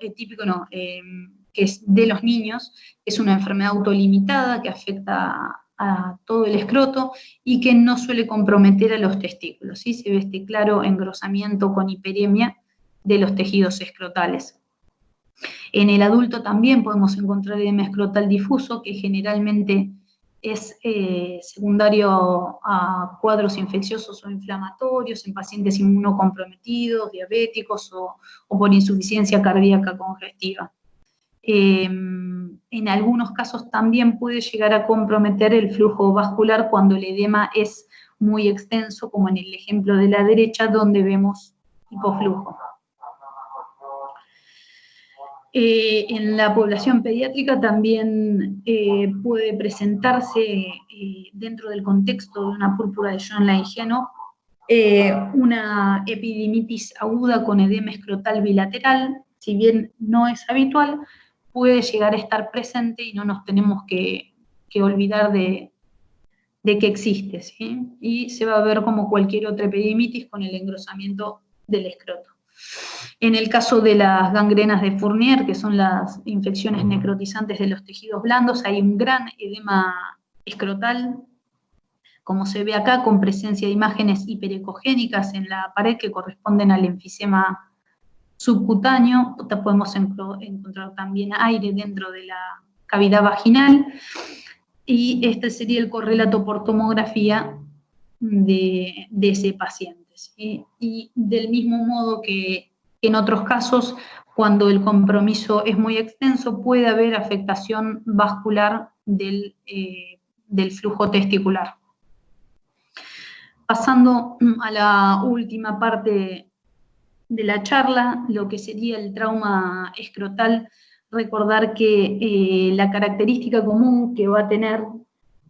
que es de los niños, es una enfermedad autolimitada que afecta a todo el escroto y que no suele comprometer a los testículos, ¿sí? Se ve este claro engrosamiento con hiperemia de los tejidos escrotales. En el adulto también podemos encontrar edema escrotal difuso, que generalmente es secundario a cuadros infecciosos o inflamatorios en pacientes inmunocomprometidos, diabéticos o por insuficiencia cardíaca congestiva. En algunos casos también puede llegar a comprometer el flujo vascular cuando el edema es muy extenso, como en el ejemplo de la derecha, donde vemos hipoflujo. En la población pediátrica también puede presentarse, dentro del contexto de una púrpura de John-Lange, una epididimitis aguda con edema escrotal bilateral. Si bien no es habitual, puede llegar a estar presente y no nos tenemos que olvidar de que existe, ¿sí? Y se va a ver como cualquier otra epididimitis con el engrosamiento del escroto. En el caso de las gangrenas de Fournier, que son las infecciones necrotizantes de los tejidos blandos, hay un gran edema escrotal, como se ve acá, con presencia de imágenes hiperecogénicas en la pared que corresponden al enfisema subcutáneo. Podemos encontrar también aire dentro de la cavidad vaginal, y este sería el correlato por tomografía de ese paciente, ¿sí? Y del mismo modo que en otros casos, cuando el compromiso es muy extenso, puede haber afectación vascular del flujo testicular. Pasando a la última parte de la charla, lo que sería el trauma escrotal, recordar que la característica común que va a tener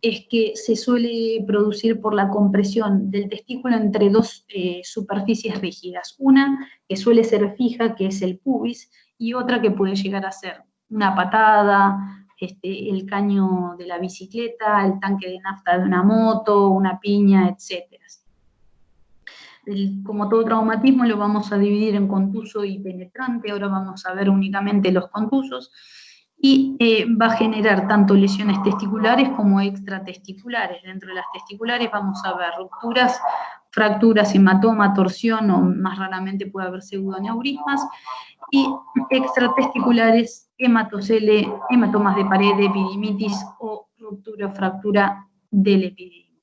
es que se suele producir por la compresión del testículo entre dos superficies rígidas. Una que suele ser fija, que es el pubis, y otra que puede llegar a ser una patada, el caño de la bicicleta, el tanque de nafta de una moto, una piña, etc. Como todo traumatismo lo vamos a dividir en contuso y penetrante. Ahora vamos a ver únicamente los contusos, y va a generar tanto lesiones testiculares como extratesticulares. Dentro de las testiculares vamos a ver rupturas, fracturas, hematoma, torsión, o más raramente puede haber pseudoneurismas, y extratesticulares, hematocele, hematomas de pared, epididimitis o ruptura o fractura del epididimo.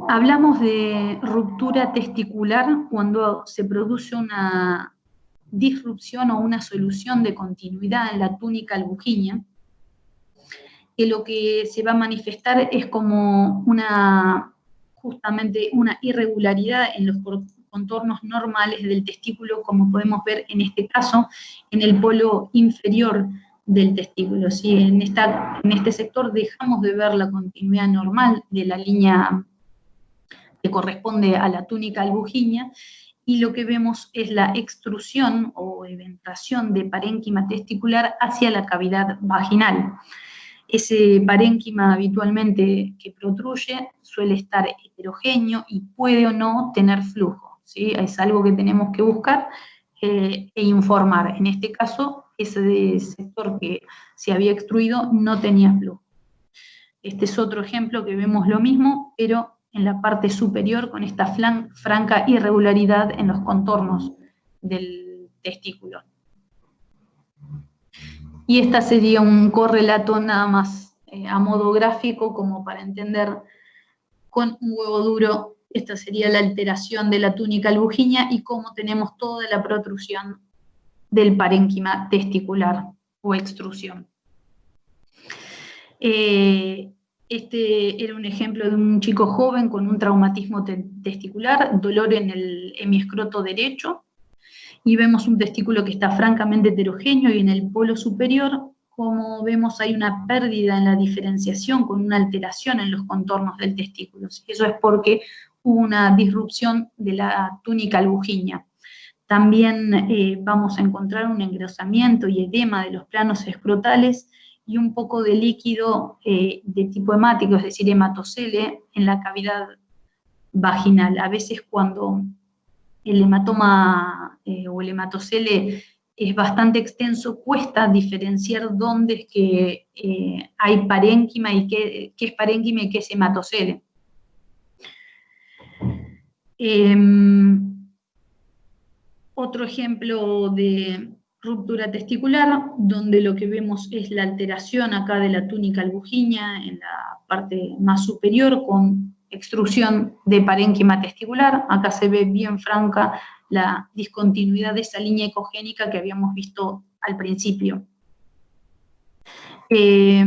Hablamos de ruptura testicular cuando se produce una disrupción o una solución de continuidad en la túnica albuginea, que lo que se va a manifestar es como justamente una irregularidad en los contornos normales del testículo, como podemos ver en este caso, en el polo inferior del testículo, ¿sí? En este sector dejamos de ver la continuidad normal de la línea que corresponde a la túnica albuginea, y lo que vemos es la extrusión o eventración de parénquima testicular hacia la cavidad vaginal. Ese parénquima habitualmente que protruye suele estar heterogéneo y puede o no tener flujo, ¿sí? Es algo que tenemos que buscar e informar. En este caso, ese sector que se había extruido no tenía flujo. Este es otro ejemplo que vemos lo mismo, pero en la parte superior con esta franca irregularidad en los contornos del testículo. Y esta sería un correlato nada más a modo gráfico, como para entender con un huevo duro. Esta sería la alteración de la túnica albuginea y cómo tenemos toda la protrusión del parénquima testicular o extrusión. Este era un ejemplo de un chico joven con un traumatismo testicular, dolor en el hemiescroto derecho, y vemos un testículo que está francamente heterogéneo, y en el polo superior, como vemos, hay una pérdida en la diferenciación con una alteración en los contornos del testículo. Eso es porque hubo una disrupción de la túnica albuginea. También vamos a encontrar un engrosamiento y edema de los planos escrotales y un poco de líquido de tipo hemático, es decir, hematocele, en la cavidad vaginal. A veces cuando el hematoma o el hematocele es bastante extenso, cuesta diferenciar dónde es que hay parénquima y qué es parénquima y qué es hematocele. Otro ejemplo de ruptura testicular, donde lo que vemos es la alteración acá de la túnica albuginea en la parte más superior con extrusión de parénquima testicular. Acá se ve bien franca la discontinuidad de esa línea ecogénica que habíamos visto al principio. Y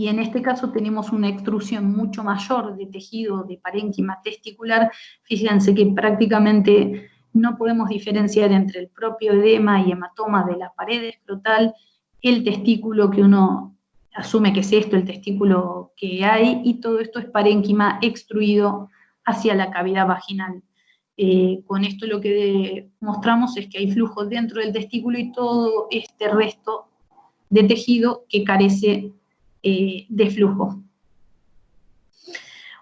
en este caso tenemos una extrusión mucho mayor de tejido de parénquima testicular. Fíjense que prácticamente no podemos diferenciar entre el propio edema y hematoma de la pared escrotal, el testículo que uno asume que es esto, el testículo que hay, y todo esto es parénquima extruido hacia la cavidad vaginal. Con esto lo que mostramos es que hay flujo dentro del testículo y todo este resto de tejido que carece de flujo.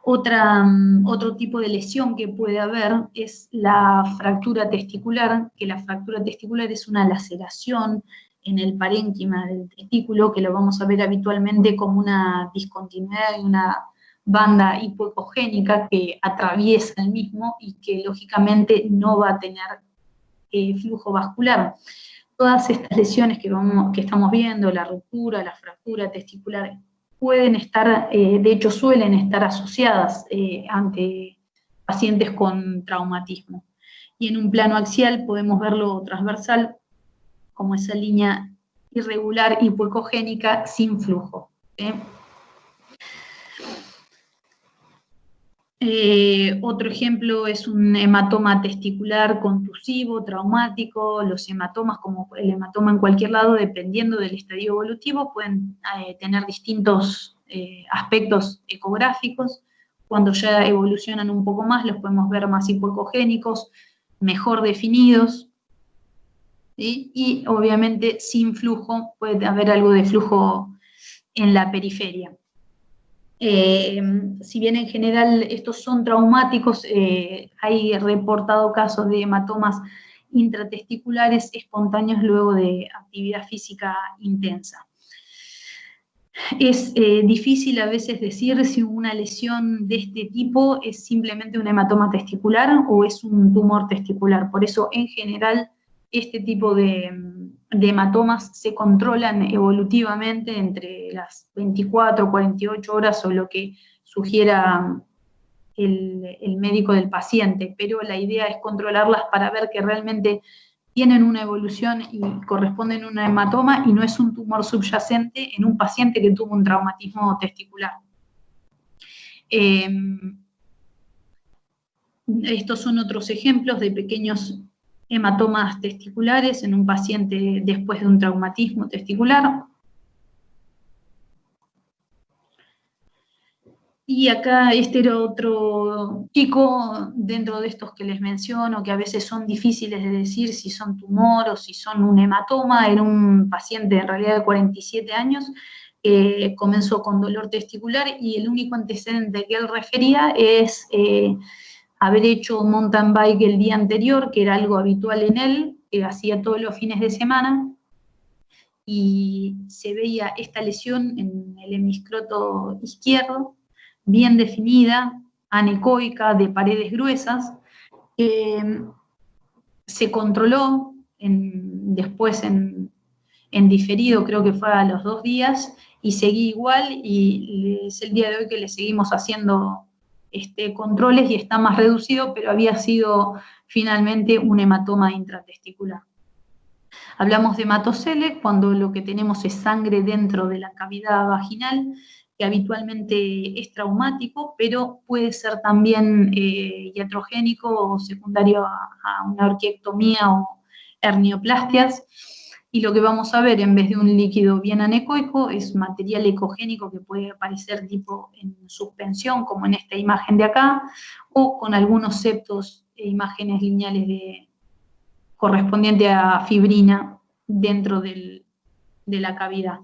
Otro tipo de lesión que puede haber es la fractura testicular, que la fractura testicular es una laceración en el parénquima del testículo, que lo vamos a ver habitualmente como una discontinuidad y una banda hipoecogénica que atraviesa el mismo y que lógicamente no va a tener flujo vascular. Todas estas lesiones que estamos viendo, la ruptura, la fractura testicular, pueden estar, de hecho suelen estar asociadas ante pacientes con traumatismo. Y en un plano axial podemos verlo transversal, como esa línea irregular hipoecogénica sin flujo. Otro ejemplo es un hematoma testicular contusivo, traumático. Los hematomas, como el hematoma en cualquier lado, dependiendo del estadio evolutivo, pueden tener distintos aspectos ecográficos. Cuando ya evolucionan un poco más, los podemos ver más hipoecogénicos, mejor definidos, ¿sí? Y obviamente sin flujo, puede haber algo de flujo en la periferia. Si bien en general estos son traumáticos, hay reportado casos de hematomas intratesticulares espontáneos luego de actividad física intensa. Es difícil a veces decir si una lesión de este tipo es simplemente un hematoma testicular o es un tumor testicular. Por eso, en general, este tipo de hematomas se controlan evolutivamente entre las 24 o 48 horas o lo que sugiera el médico del paciente, pero la idea es controlarlas para ver que realmente tienen una evolución y corresponden a un hematoma y no es un tumor subyacente en un paciente que tuvo un traumatismo testicular. Estos son otros ejemplos de pequeños hematomas testiculares en un paciente después de un traumatismo testicular. Y acá este era otro chico dentro de estos que les menciono, que a veces son difíciles de decir si son tumor o si son un hematoma. Era un paciente en realidad de 47 años, comenzó con dolor testicular y el único antecedente que él refería es haber hecho mountain bike el día anterior, que era algo habitual en él, que hacía todos los fines de semana, y se veía esta lesión en el hemiscroto izquierdo, bien definida, anecoica, de paredes gruesas, se controló después en diferido, creo que fue a los 2 días, y seguí igual, y es el día de hoy que le seguimos haciendo controles y está más reducido, pero había sido finalmente un hematoma intratesticular. Hablamos de hematocele cuando lo que tenemos es sangre dentro de la cavidad vaginal, que habitualmente es traumático, pero puede ser también iatrogénico o secundario a una orquiectomía o hernieoplastias. Y lo que vamos a ver en vez de un líquido bien anecoico es material ecogénico que puede aparecer tipo en suspensión, como en esta imagen de acá, o con algunos septos e imágenes lineales correspondiente a fibrina dentro de la cavidad.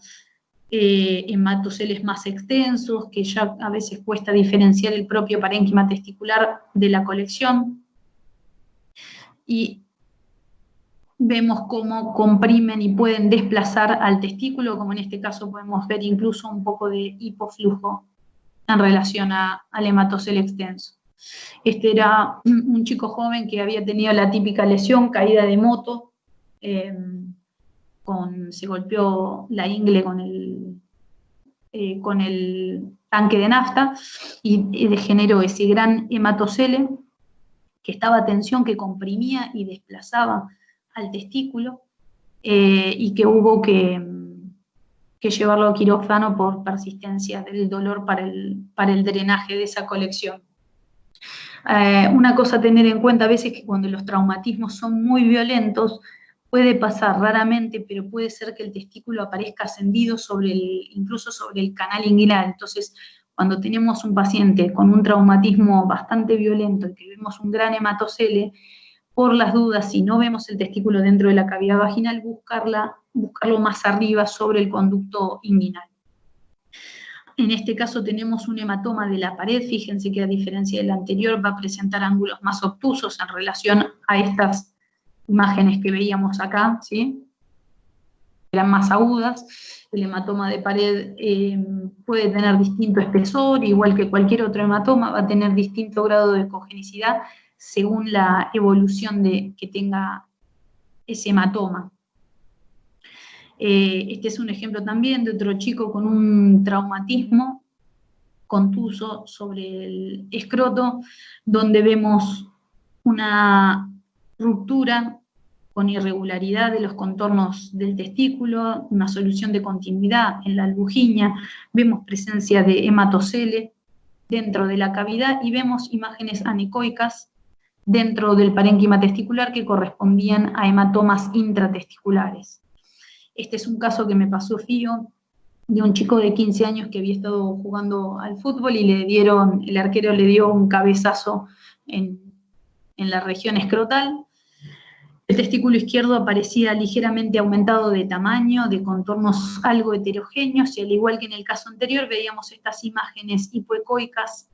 Hematoceles más extensos, que ya a veces cuesta diferenciar el propio parénquima testicular de la colección. Y vemos cómo comprimen y pueden desplazar al testículo, como en este caso podemos ver incluso un poco de hipoflujo en relación al hematocele extenso. Este era un chico joven que había tenido la típica lesión, caída de moto, se golpeó la ingle con el tanque de nafta y generó ese gran hematocele que estaba a tensión, que comprimía y desplazaba al testículo, y que hubo que llevarlo a quirófano por persistencia del dolor para el drenaje de esa colección. Una cosa a tener en cuenta a veces es que cuando los traumatismos son muy violentos, puede pasar raramente, pero puede ser que el testículo aparezca ascendido incluso sobre el canal inguinal. Entonces, cuando tenemos un paciente con un traumatismo bastante violento y que vemos un gran hematocele, por las dudas, si no vemos el testículo dentro de la cavidad vaginal, buscarlo más arriba sobre el conducto inguinal. En este caso tenemos un hematoma de la pared, fíjense que a diferencia del anterior va a presentar ángulos más obtusos en relación a estas imágenes que veíamos acá, ¿sí? Eran más agudas. El hematoma de pared puede tener distinto espesor, igual que cualquier otro hematoma, va a tener distinto grado de cogenicidad según la evolución que tenga ese hematoma. Este es un ejemplo también de otro chico con un traumatismo contuso sobre el escroto, donde vemos una ruptura con irregularidad de los contornos del testículo, una solución de continuidad en la albuginia, vemos presencia de hematocele dentro de la cavidad y vemos imágenes anecoicas dentro del parénquima testicular que correspondían a hematomas intratesticulares. Este es un caso que me pasó Fío, de un chico de 15 años que había estado jugando al fútbol y el arquero le dio un cabezazo en la región escrotal. El testículo izquierdo aparecía ligeramente aumentado de tamaño, de contornos algo heterogéneos, y al igual que en el caso anterior, veíamos estas imágenes hipoecoicas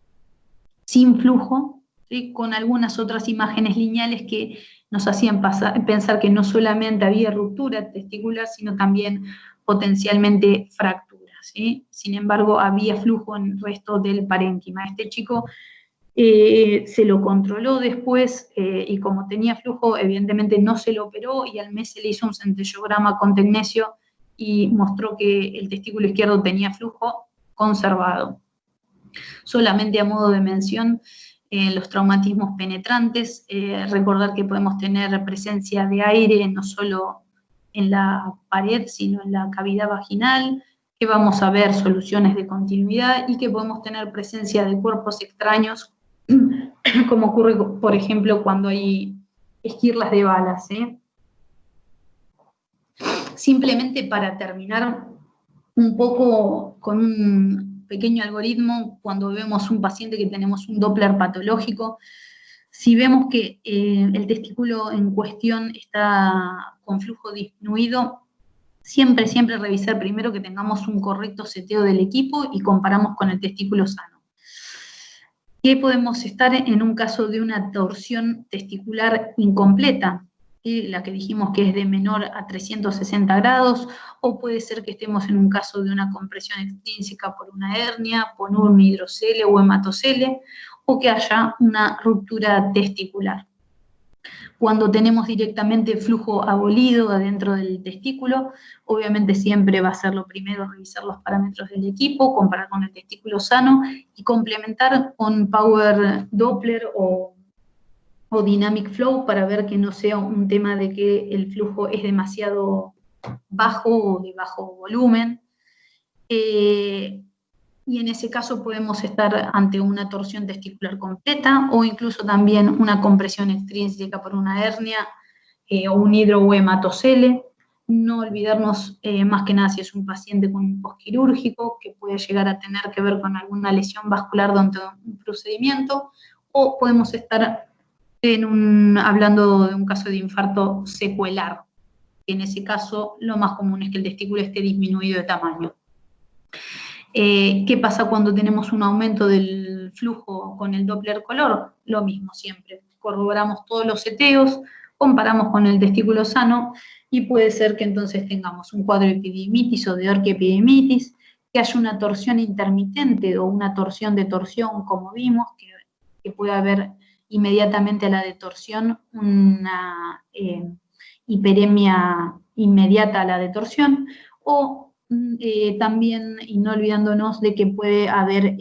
sin flujo, ¿sí? Con algunas otras imágenes lineales que nos hacían pensar que no solamente había ruptura testicular, sino también potencialmente fractura, ¿sí? Sin embargo, había flujo en el resto del parénquima. Este chico se lo controló después y como tenía flujo, evidentemente no se lo operó y al mes se le hizo un centellograma con tecnesio y mostró que el testículo izquierdo tenía flujo conservado. Solamente a modo de mención, los traumatismos penetrantes, recordar que podemos tener presencia de aire no solo en la pared, sino en la cavidad vaginal, que vamos a ver soluciones de continuidad y que podemos tener presencia de cuerpos extraños, como ocurre, por ejemplo, cuando hay esquirlas de balas. Simplemente para terminar un poco con un pequeño algoritmo, cuando vemos un paciente que tenemos un Doppler patológico, si vemos que el testículo en cuestión está con flujo disminuido, siempre revisar primero que tengamos un correcto seteo del equipo y comparamos con el testículo sano. ¿Qué podemos estar en un caso de una torsión testicular incompleta? La que dijimos que es de menor a 360 grados, o puede ser que estemos en un caso de una compresión extrínseca por una hernia, por un hidrocele o hematocele, o que haya una ruptura testicular. Cuando tenemos directamente flujo abolido adentro del testículo, obviamente siempre va a ser lo primero revisar los parámetros del equipo, comparar con el testículo sano y complementar con Power Doppler o Dynamic Flow para ver que no sea un tema de que el flujo es demasiado bajo o de bajo volumen. Y en ese caso podemos estar ante una torsión testicular completa o incluso también una compresión extrínseca por una hernia o un hidro o hematocele. No olvidarnos más que nada si es un paciente con un postquirúrgico que puede llegar a tener que ver con alguna lesión vascular durante un procedimiento, o podemos estar hablando de un caso de infarto secuelar. En ese caso, lo más común es que el testículo esté disminuido de tamaño. ¿Qué pasa cuando tenemos un aumento del flujo con el Doppler color? Lo mismo siempre. Corroboramos todos los seteos, comparamos con el testículo sano y puede ser que entonces tengamos un cuadro de epididimitis o de orquiepididimitis, que haya una torsión intermitente o una torsión de torsión, como vimos, que puede haber inmediatamente a la de torsión una hiperemia inmediata a la de torsión, o también, y no olvidándonos de que puede haber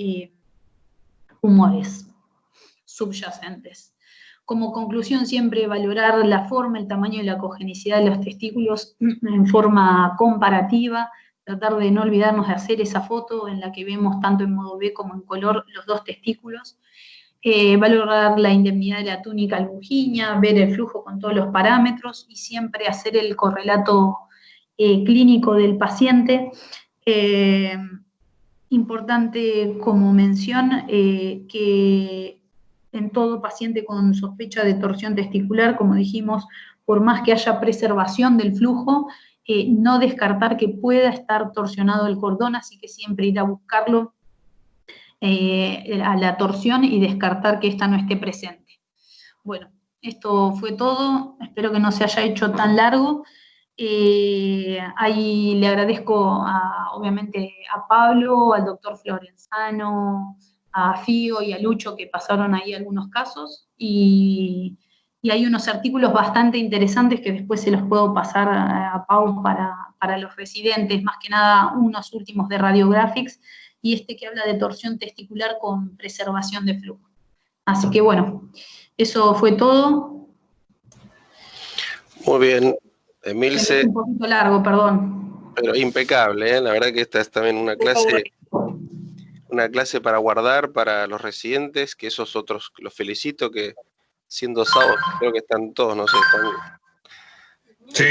tumores subyacentes. Como conclusión, siempre valorar la forma, el tamaño y la congenicidad de los testículos en forma comparativa, tratar de no olvidarnos de hacer esa foto en la que vemos tanto en modo B como en color los dos testículos, valorar la indemnidad de la túnica albuginia, ver el flujo con todos los parámetros y siempre hacer el correlato clínico del paciente. Importante como mención que en todo paciente con sospecha de torsión testicular, como dijimos, por más que haya preservación del flujo, no descartar que pueda estar torsionado el cordón, así que siempre ir a buscarlo a la torsión y descartar que esta no esté presente. Bueno, esto fue todo, espero que no se haya hecho tan largo. Ahí le agradezco obviamente a Pablo, al doctor Florenzano, a Fío y a Lucho que pasaron ahí algunos casos y hay unos artículos bastante interesantes que después se los puedo pasar a Pau para los residentes, más que nada unos últimos de Radiographics y este que habla de torsión testicular con preservación de flujo. Así que bueno, eso fue todo. Muy bien, Emilce. Es un poquito largo, perdón. Pero impecable, ¿eh? La verdad que esta es también una clase para guardar para los residentes, que esos otros los felicito, que siendo sábado creo que están todos, no sé, sí,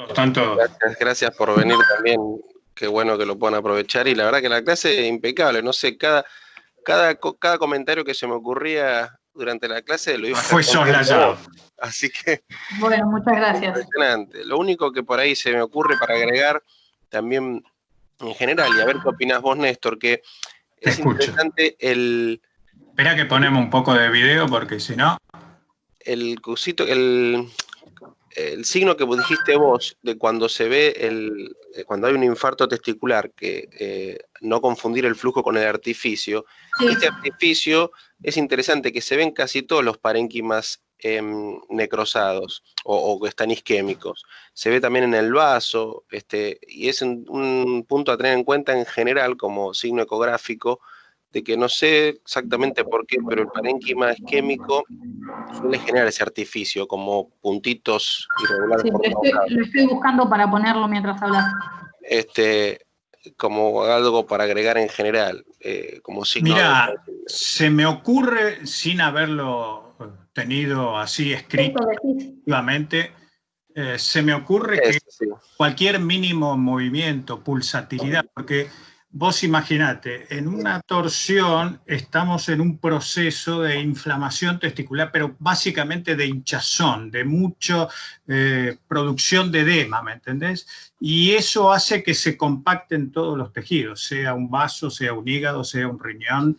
están todos. Gracias por venir también, qué bueno que lo puedan aprovechar, y la verdad que la clase es impecable, no sé, cada comentario que se me ocurría durante la clase lo iba a fue soslayado. Así que bueno, muchas gracias. Impresionante. Lo único que por ahí se me ocurre para agregar también en general, y a ver qué opinás vos, Néstor, que es interesante Espera que ponemos un poco de video porque si no... El cosito, el signo que dijiste vos de cuando se ve cuando hay un infarto testicular, que no confundir el flujo con el artificio. Sí. Este artificio es interesante, que se ven casi todos los parénquimas necrosados o que están isquémicos. Se ve también en el vaso, y es un punto a tener en cuenta en general como signo ecográfico, de que no sé exactamente por qué, pero el parénquima isquémico suele generar ese artificio, como puntitos irregulares. Sí, lo estoy buscando para ponerlo mientras hablas. Como algo para agregar en general, como signo. Mira, se me ocurre, sin haberlo tenido así escrito efectivamente, se me ocurre que cualquier mínimo movimiento, pulsatilidad, porque vos imaginate, en una torsión estamos en un proceso de inflamación testicular, pero básicamente de hinchazón, de mucha producción de edema, ¿me entendés? Y eso hace que se compacten todos los tejidos, sea un vaso, sea un hígado, sea un riñón,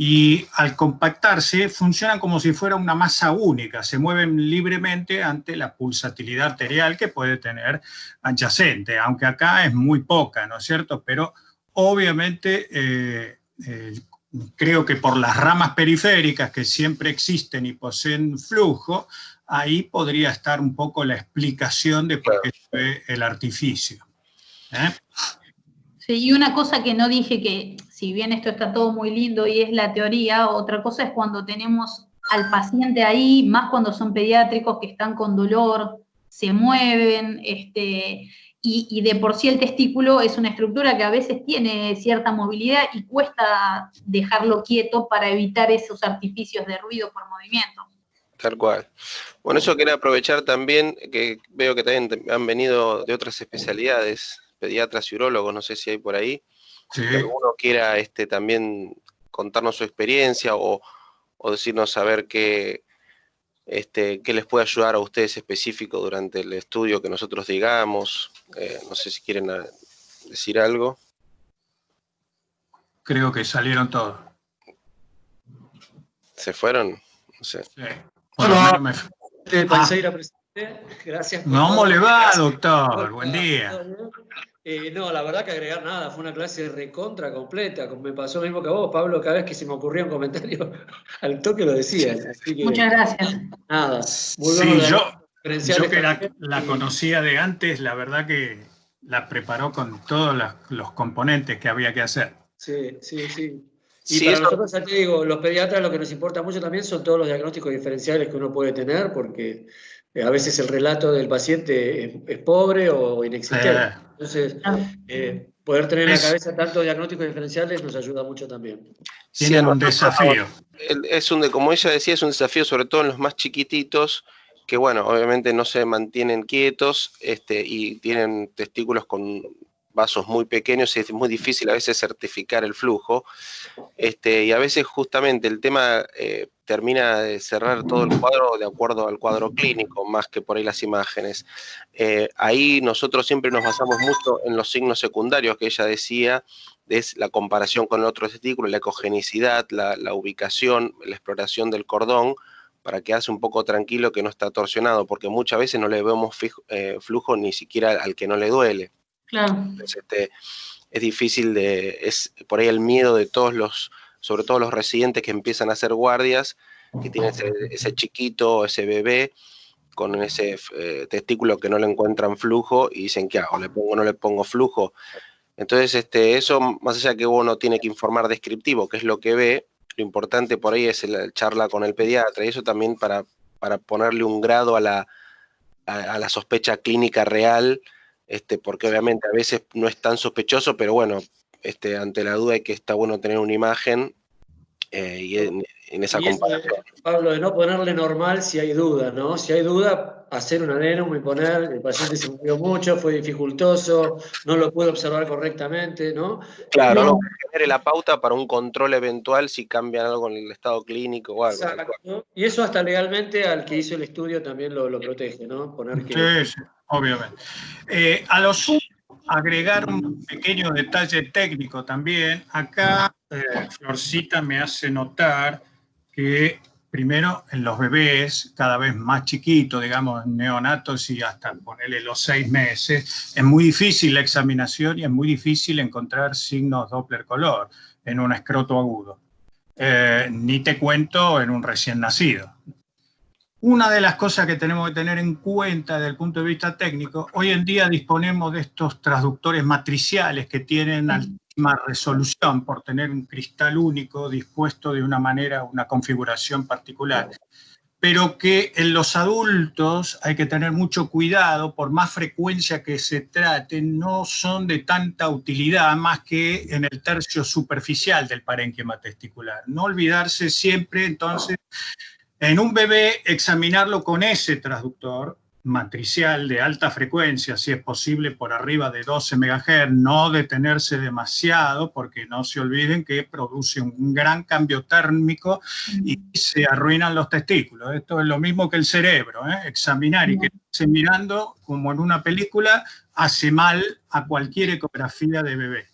y al compactarse funcionan como si fuera una masa única, se mueven libremente ante la pulsatilidad arterial que puede tener adyacente, aunque acá es muy poca, ¿no es cierto? Pero obviamente creo que por las ramas periféricas que siempre existen y poseen flujo, ahí podría estar un poco la explicación de por qué se ve el artificio. Sí, y una cosa que no dije, que si bien esto está todo muy lindo y es la teoría, otra cosa es cuando tenemos al paciente ahí, más cuando son pediátricos que están con dolor, se mueven, y de por sí el testículo es una estructura que a veces tiene cierta movilidad y cuesta dejarlo quieto para evitar esos artificios de ruido por movimiento. Tal cual. Bueno, eso quería aprovechar también, que veo que también han venido de otras especialidades, pediatras y urólogos, no sé si hay por ahí. Sí. Si alguno quiera también contarnos su experiencia o decirnos a ver qué les puede ayudar a ustedes específico durante el estudio que nosotros digamos. No sé si quieren decir algo. Creo que salieron todos. ¿Se fueron? No sé. Sí. Bueno, Panseira presente. Gracias. ¿Cómo le va, doctor? Buen día. No, la verdad que agregar nada, fue una clase recontra completa, me pasó lo mismo que a vos, Pablo, cada vez que se me ocurría un comentario, al toque lo decía. Así que, muchas gracias. Nada, muy sí, bueno. Yo que la conocía de antes, la verdad que la preparó con todos los componentes que había que hacer. Sí. Y sí, para nosotros, ya te digo, los pediatras lo que nos importa mucho también son todos los diagnósticos diferenciales que uno puede tener, porque a veces el relato del paciente es pobre o inexistente. Entonces, poder tener en la cabeza tantos diagnósticos diferenciales nos ayuda mucho también. Tienen un desafío. Como ella decía, es un desafío sobre todo en los más chiquititos, que bueno, obviamente no se mantienen quietos y tienen testículos con vasos muy pequeños y es muy difícil a veces certificar el flujo. Y a veces justamente el tema termina de cerrar todo el cuadro de acuerdo al cuadro clínico, más que por ahí las imágenes. Ahí nosotros siempre nos basamos mucho en los signos secundarios que ella decía, es la comparación con el otro testículo, la ecogenicidad, la ubicación, la exploración del cordón, para quedarse un poco tranquilo que no está torsionado, porque muchas veces no le vemos flujo ni siquiera al que no le duele. Claro. Entonces, es difícil es por ahí el miedo de sobre todo los residentes que empiezan a hacer guardias, que tienen ese chiquito, ese bebé, con ese testículo que no le encuentran flujo y dicen, ¿qué hago? ¿Le pongo o no le pongo flujo? Entonces, eso, más allá que uno tiene que informar descriptivo, que es lo que ve, lo importante por ahí es la charla con el pediatra, y eso también para ponerle un grado a la sospecha clínica real, porque obviamente a veces no es tan sospechoso, pero bueno, ante la duda está bueno tener una imagen y en esa comparación. Pablo, de no ponerle normal si hay duda, ¿no? Si hay duda, hacer un adenoma y poner, el paciente se movió mucho, fue dificultoso, no lo pude observar correctamente, ¿no? Claro, no, que genere la pauta para un control eventual si cambian algo en el estado clínico o algo. Exacto. Y eso hasta legalmente al que hizo el estudio también lo protege, ¿no? Poner que... Sí, obviamente. A lo sumo, agregar un pequeño detalle técnico también. Acá Florcita me hace notar que primero en los bebés cada vez más chiquitos, digamos neonatos y hasta ponerle los 6 meses, es muy difícil la examinación y es muy difícil encontrar signos Doppler color en un escroto agudo. Ni te cuento en un recién nacido. Una de las cosas que tenemos que tener en cuenta desde el punto de vista técnico, hoy en día disponemos de estos transductores matriciales que tienen altísima resolución por tener un cristal único dispuesto de una manera, una configuración particular, pero que en los adultos hay que tener mucho cuidado, por más frecuencia que se trate, no son de tanta utilidad más que en el tercio superficial del parénquima testicular. No olvidarse siempre, entonces, en un bebé, examinarlo con ese transductor matricial de alta frecuencia, si es posible por arriba de 12 MHz, no detenerse demasiado, porque no se olviden que produce un gran cambio térmico y se arruinan los testículos. Esto es lo mismo que el cerebro, examinar y quedarse mirando como en una película hace mal a cualquier ecografía de bebé.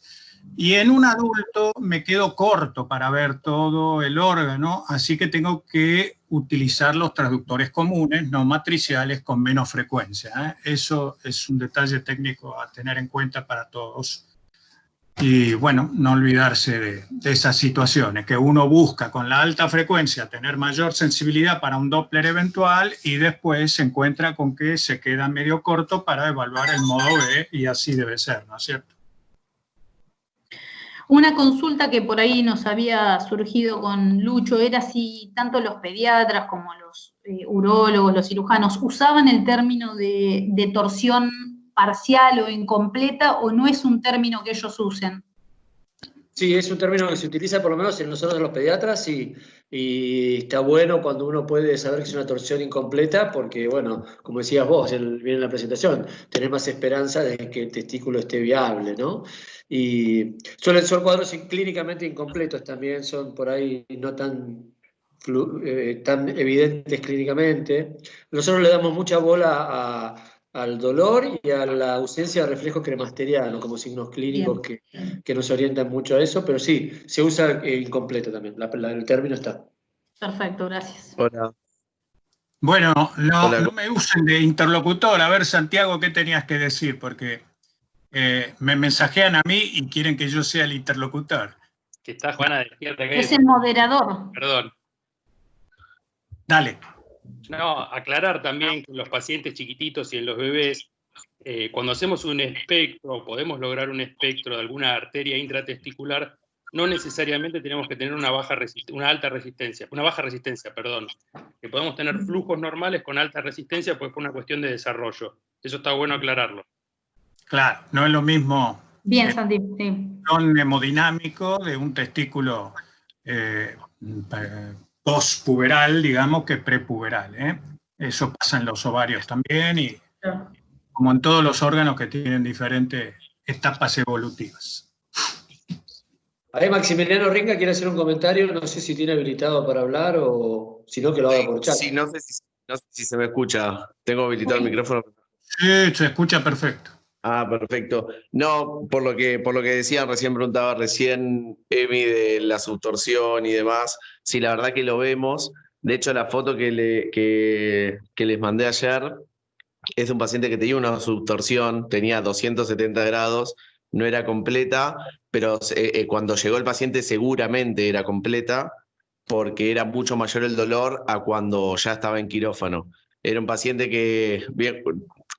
Y en un adulto me quedo corto para ver todo el órgano, así que tengo que utilizar los transductores comunes, no matriciales, con menos frecuencia. Eso es un detalle técnico a tener en cuenta para todos. Y bueno, no olvidarse de esas situaciones, que uno busca con la alta frecuencia tener mayor sensibilidad para un Doppler eventual y después se encuentra con que se queda medio corto para evaluar el modo B y así debe ser, ¿no es cierto? Una consulta que por ahí nos había surgido con Lucho era si tanto los pediatras como los urólogos, los cirujanos, usaban el término de torsión parcial o incompleta, o no es un término que ellos usen. Sí, es un término que se utiliza por lo menos en nosotros los pediatras y está bueno cuando uno puede saber que es una torsión incompleta porque, bueno, como decías vos bien en la presentación, tenés más esperanza de que el testículo esté viable, ¿son cuadros clínicamente incompletos también, son por ahí no tan evidentes clínicamente. Nosotros le damos mucha bola al dolor y a la ausencia de reflejo cremasteriano como signos clínicos que nos orientan mucho a eso, pero sí, se usa incompleto también, el término está. Perfecto, gracias. Hola. Bueno, no me usen de interlocutor. A ver, Santiago, ¿qué tenías que decir? Porque me mensajean a mí y quieren que yo sea el interlocutor. Que está Juana despierta. Es el moderador. Perdón. Dale. No, aclarar también que en los pacientes chiquititos y en los bebés, cuando hacemos un espectro, podemos lograr un espectro de alguna arteria intratesticular, no necesariamente tenemos que tener una baja resistencia, que podemos tener flujos normales con alta resistencia, pues por una cuestión de desarrollo. Eso está bueno aclararlo. Claro, no es lo mismo. Bien, Santi, sí. Son hemodinámico de un testículo postpuberal, digamos, que prepuberal. Eso pasa en los ovarios también y como en todos los órganos que tienen diferentes etapas evolutivas. Ahí Maximiliano Ringa quiere hacer un comentario, no sé si tiene habilitado para hablar o si no que lo haga por chat. Sí, no sé si se me escucha. ¿Tengo habilitado el micrófono? Sí, se escucha perfecto. Ah, perfecto. No, por lo que decían, preguntaba Emi de la subtorsión y demás. Sí, la verdad que lo vemos. De hecho, la foto que les mandé ayer es de un paciente que tenía una subtorsión, tenía 270 grados, no era completa, pero cuando llegó el paciente seguramente era completa, porque era mucho mayor el dolor a cuando ya estaba en quirófano. Era un paciente que, bien,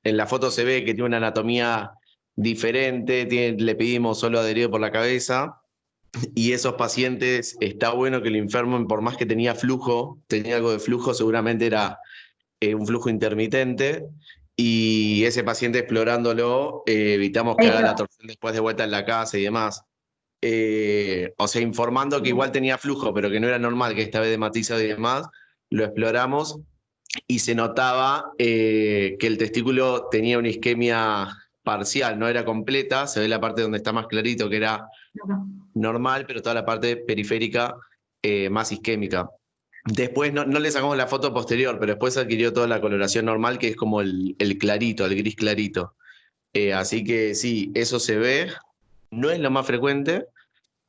en la foto se ve que tiene una anatomía diferente, le pedimos solo adherido por la cabeza, y esos pacientes está bueno que lo informen, por más que tenía algo de flujo, seguramente era un flujo intermitente, y ese paciente explorándolo, evitamos que haga la torsión después de vuelta en la casa y demás. O sea, informando que igual tenía flujo, pero que no era normal, que estaba edematizado y demás, lo exploramos y se notaba que el testículo tenía una isquemia parcial, no era completa, se ve la parte donde está más clarito que era normal, pero toda la parte periférica más isquémica. Después no le sacamos la foto posterior, pero después adquirió toda la coloración normal, que es como el clarito, el gris clarito. Así que sí, eso se ve. No es lo más frecuente,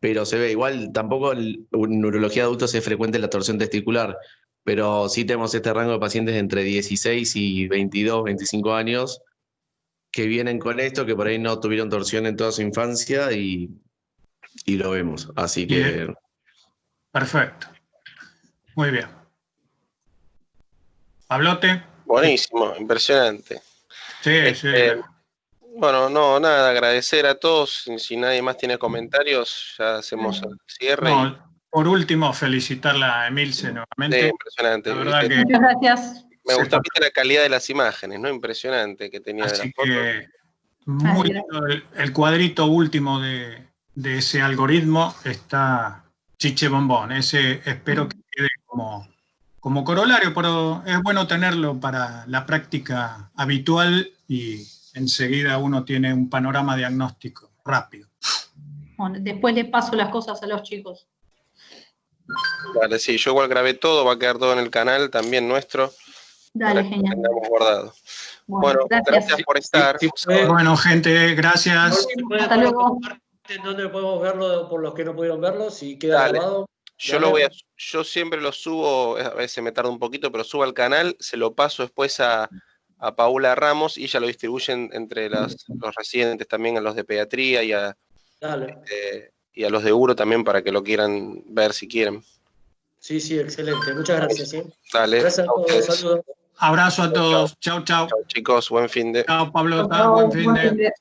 pero se ve. Igual tampoco en neurología de adultos es frecuente la torsión testicular, pero sí tenemos este rango de pacientes de entre 16 y 22, 25 años que vienen con esto, que por ahí no tuvieron torsión en toda su infancia y lo vemos. Así que... Bien. Perfecto. Muy bien. Pablote. Buenísimo, impresionante. Sí, sí. Bueno, no, nada, agradecer a todos. Si nadie más tiene comentarios, ya hacemos el cierre. Por último, felicitarla a Emilce nuevamente. Sí, impresionante. La verdad que muchas gracias. Me gustó la calidad de las imágenes, ¿no? Impresionante que tenía de las fotos. Muy lindo el cuadrito último de ese algoritmo está chiche bombón. Ese espero que quede como corolario, pero es bueno tenerlo para la práctica habitual y enseguida uno tiene un panorama diagnóstico rápido. Bueno, después les paso las cosas a los chicos. Vale, sí, yo igual grabé todo, va a quedar todo en el canal también nuestro. Dale, genial. Lo tengamos guardado. Bueno, gracias por estar. Bueno, gente, gracias. Hasta luego. ¿Dónde podemos verlo por los que no pudieron verlo? Si queda grabado. Yo siempre lo subo, a veces me tarda un poquito, pero subo al canal, se lo paso después a Paula Ramos y ella lo distribuyen entre los residentes también, a los de pediatría y a los de Uro también para que lo quieran ver si quieren. Sí, excelente. Muchas gracias. Dale. Gracias a todos. Saludos. Abrazo a todos. Chau, chau. Chau, chicos. Buen fin de. Chao, Pablo. Buen fin de.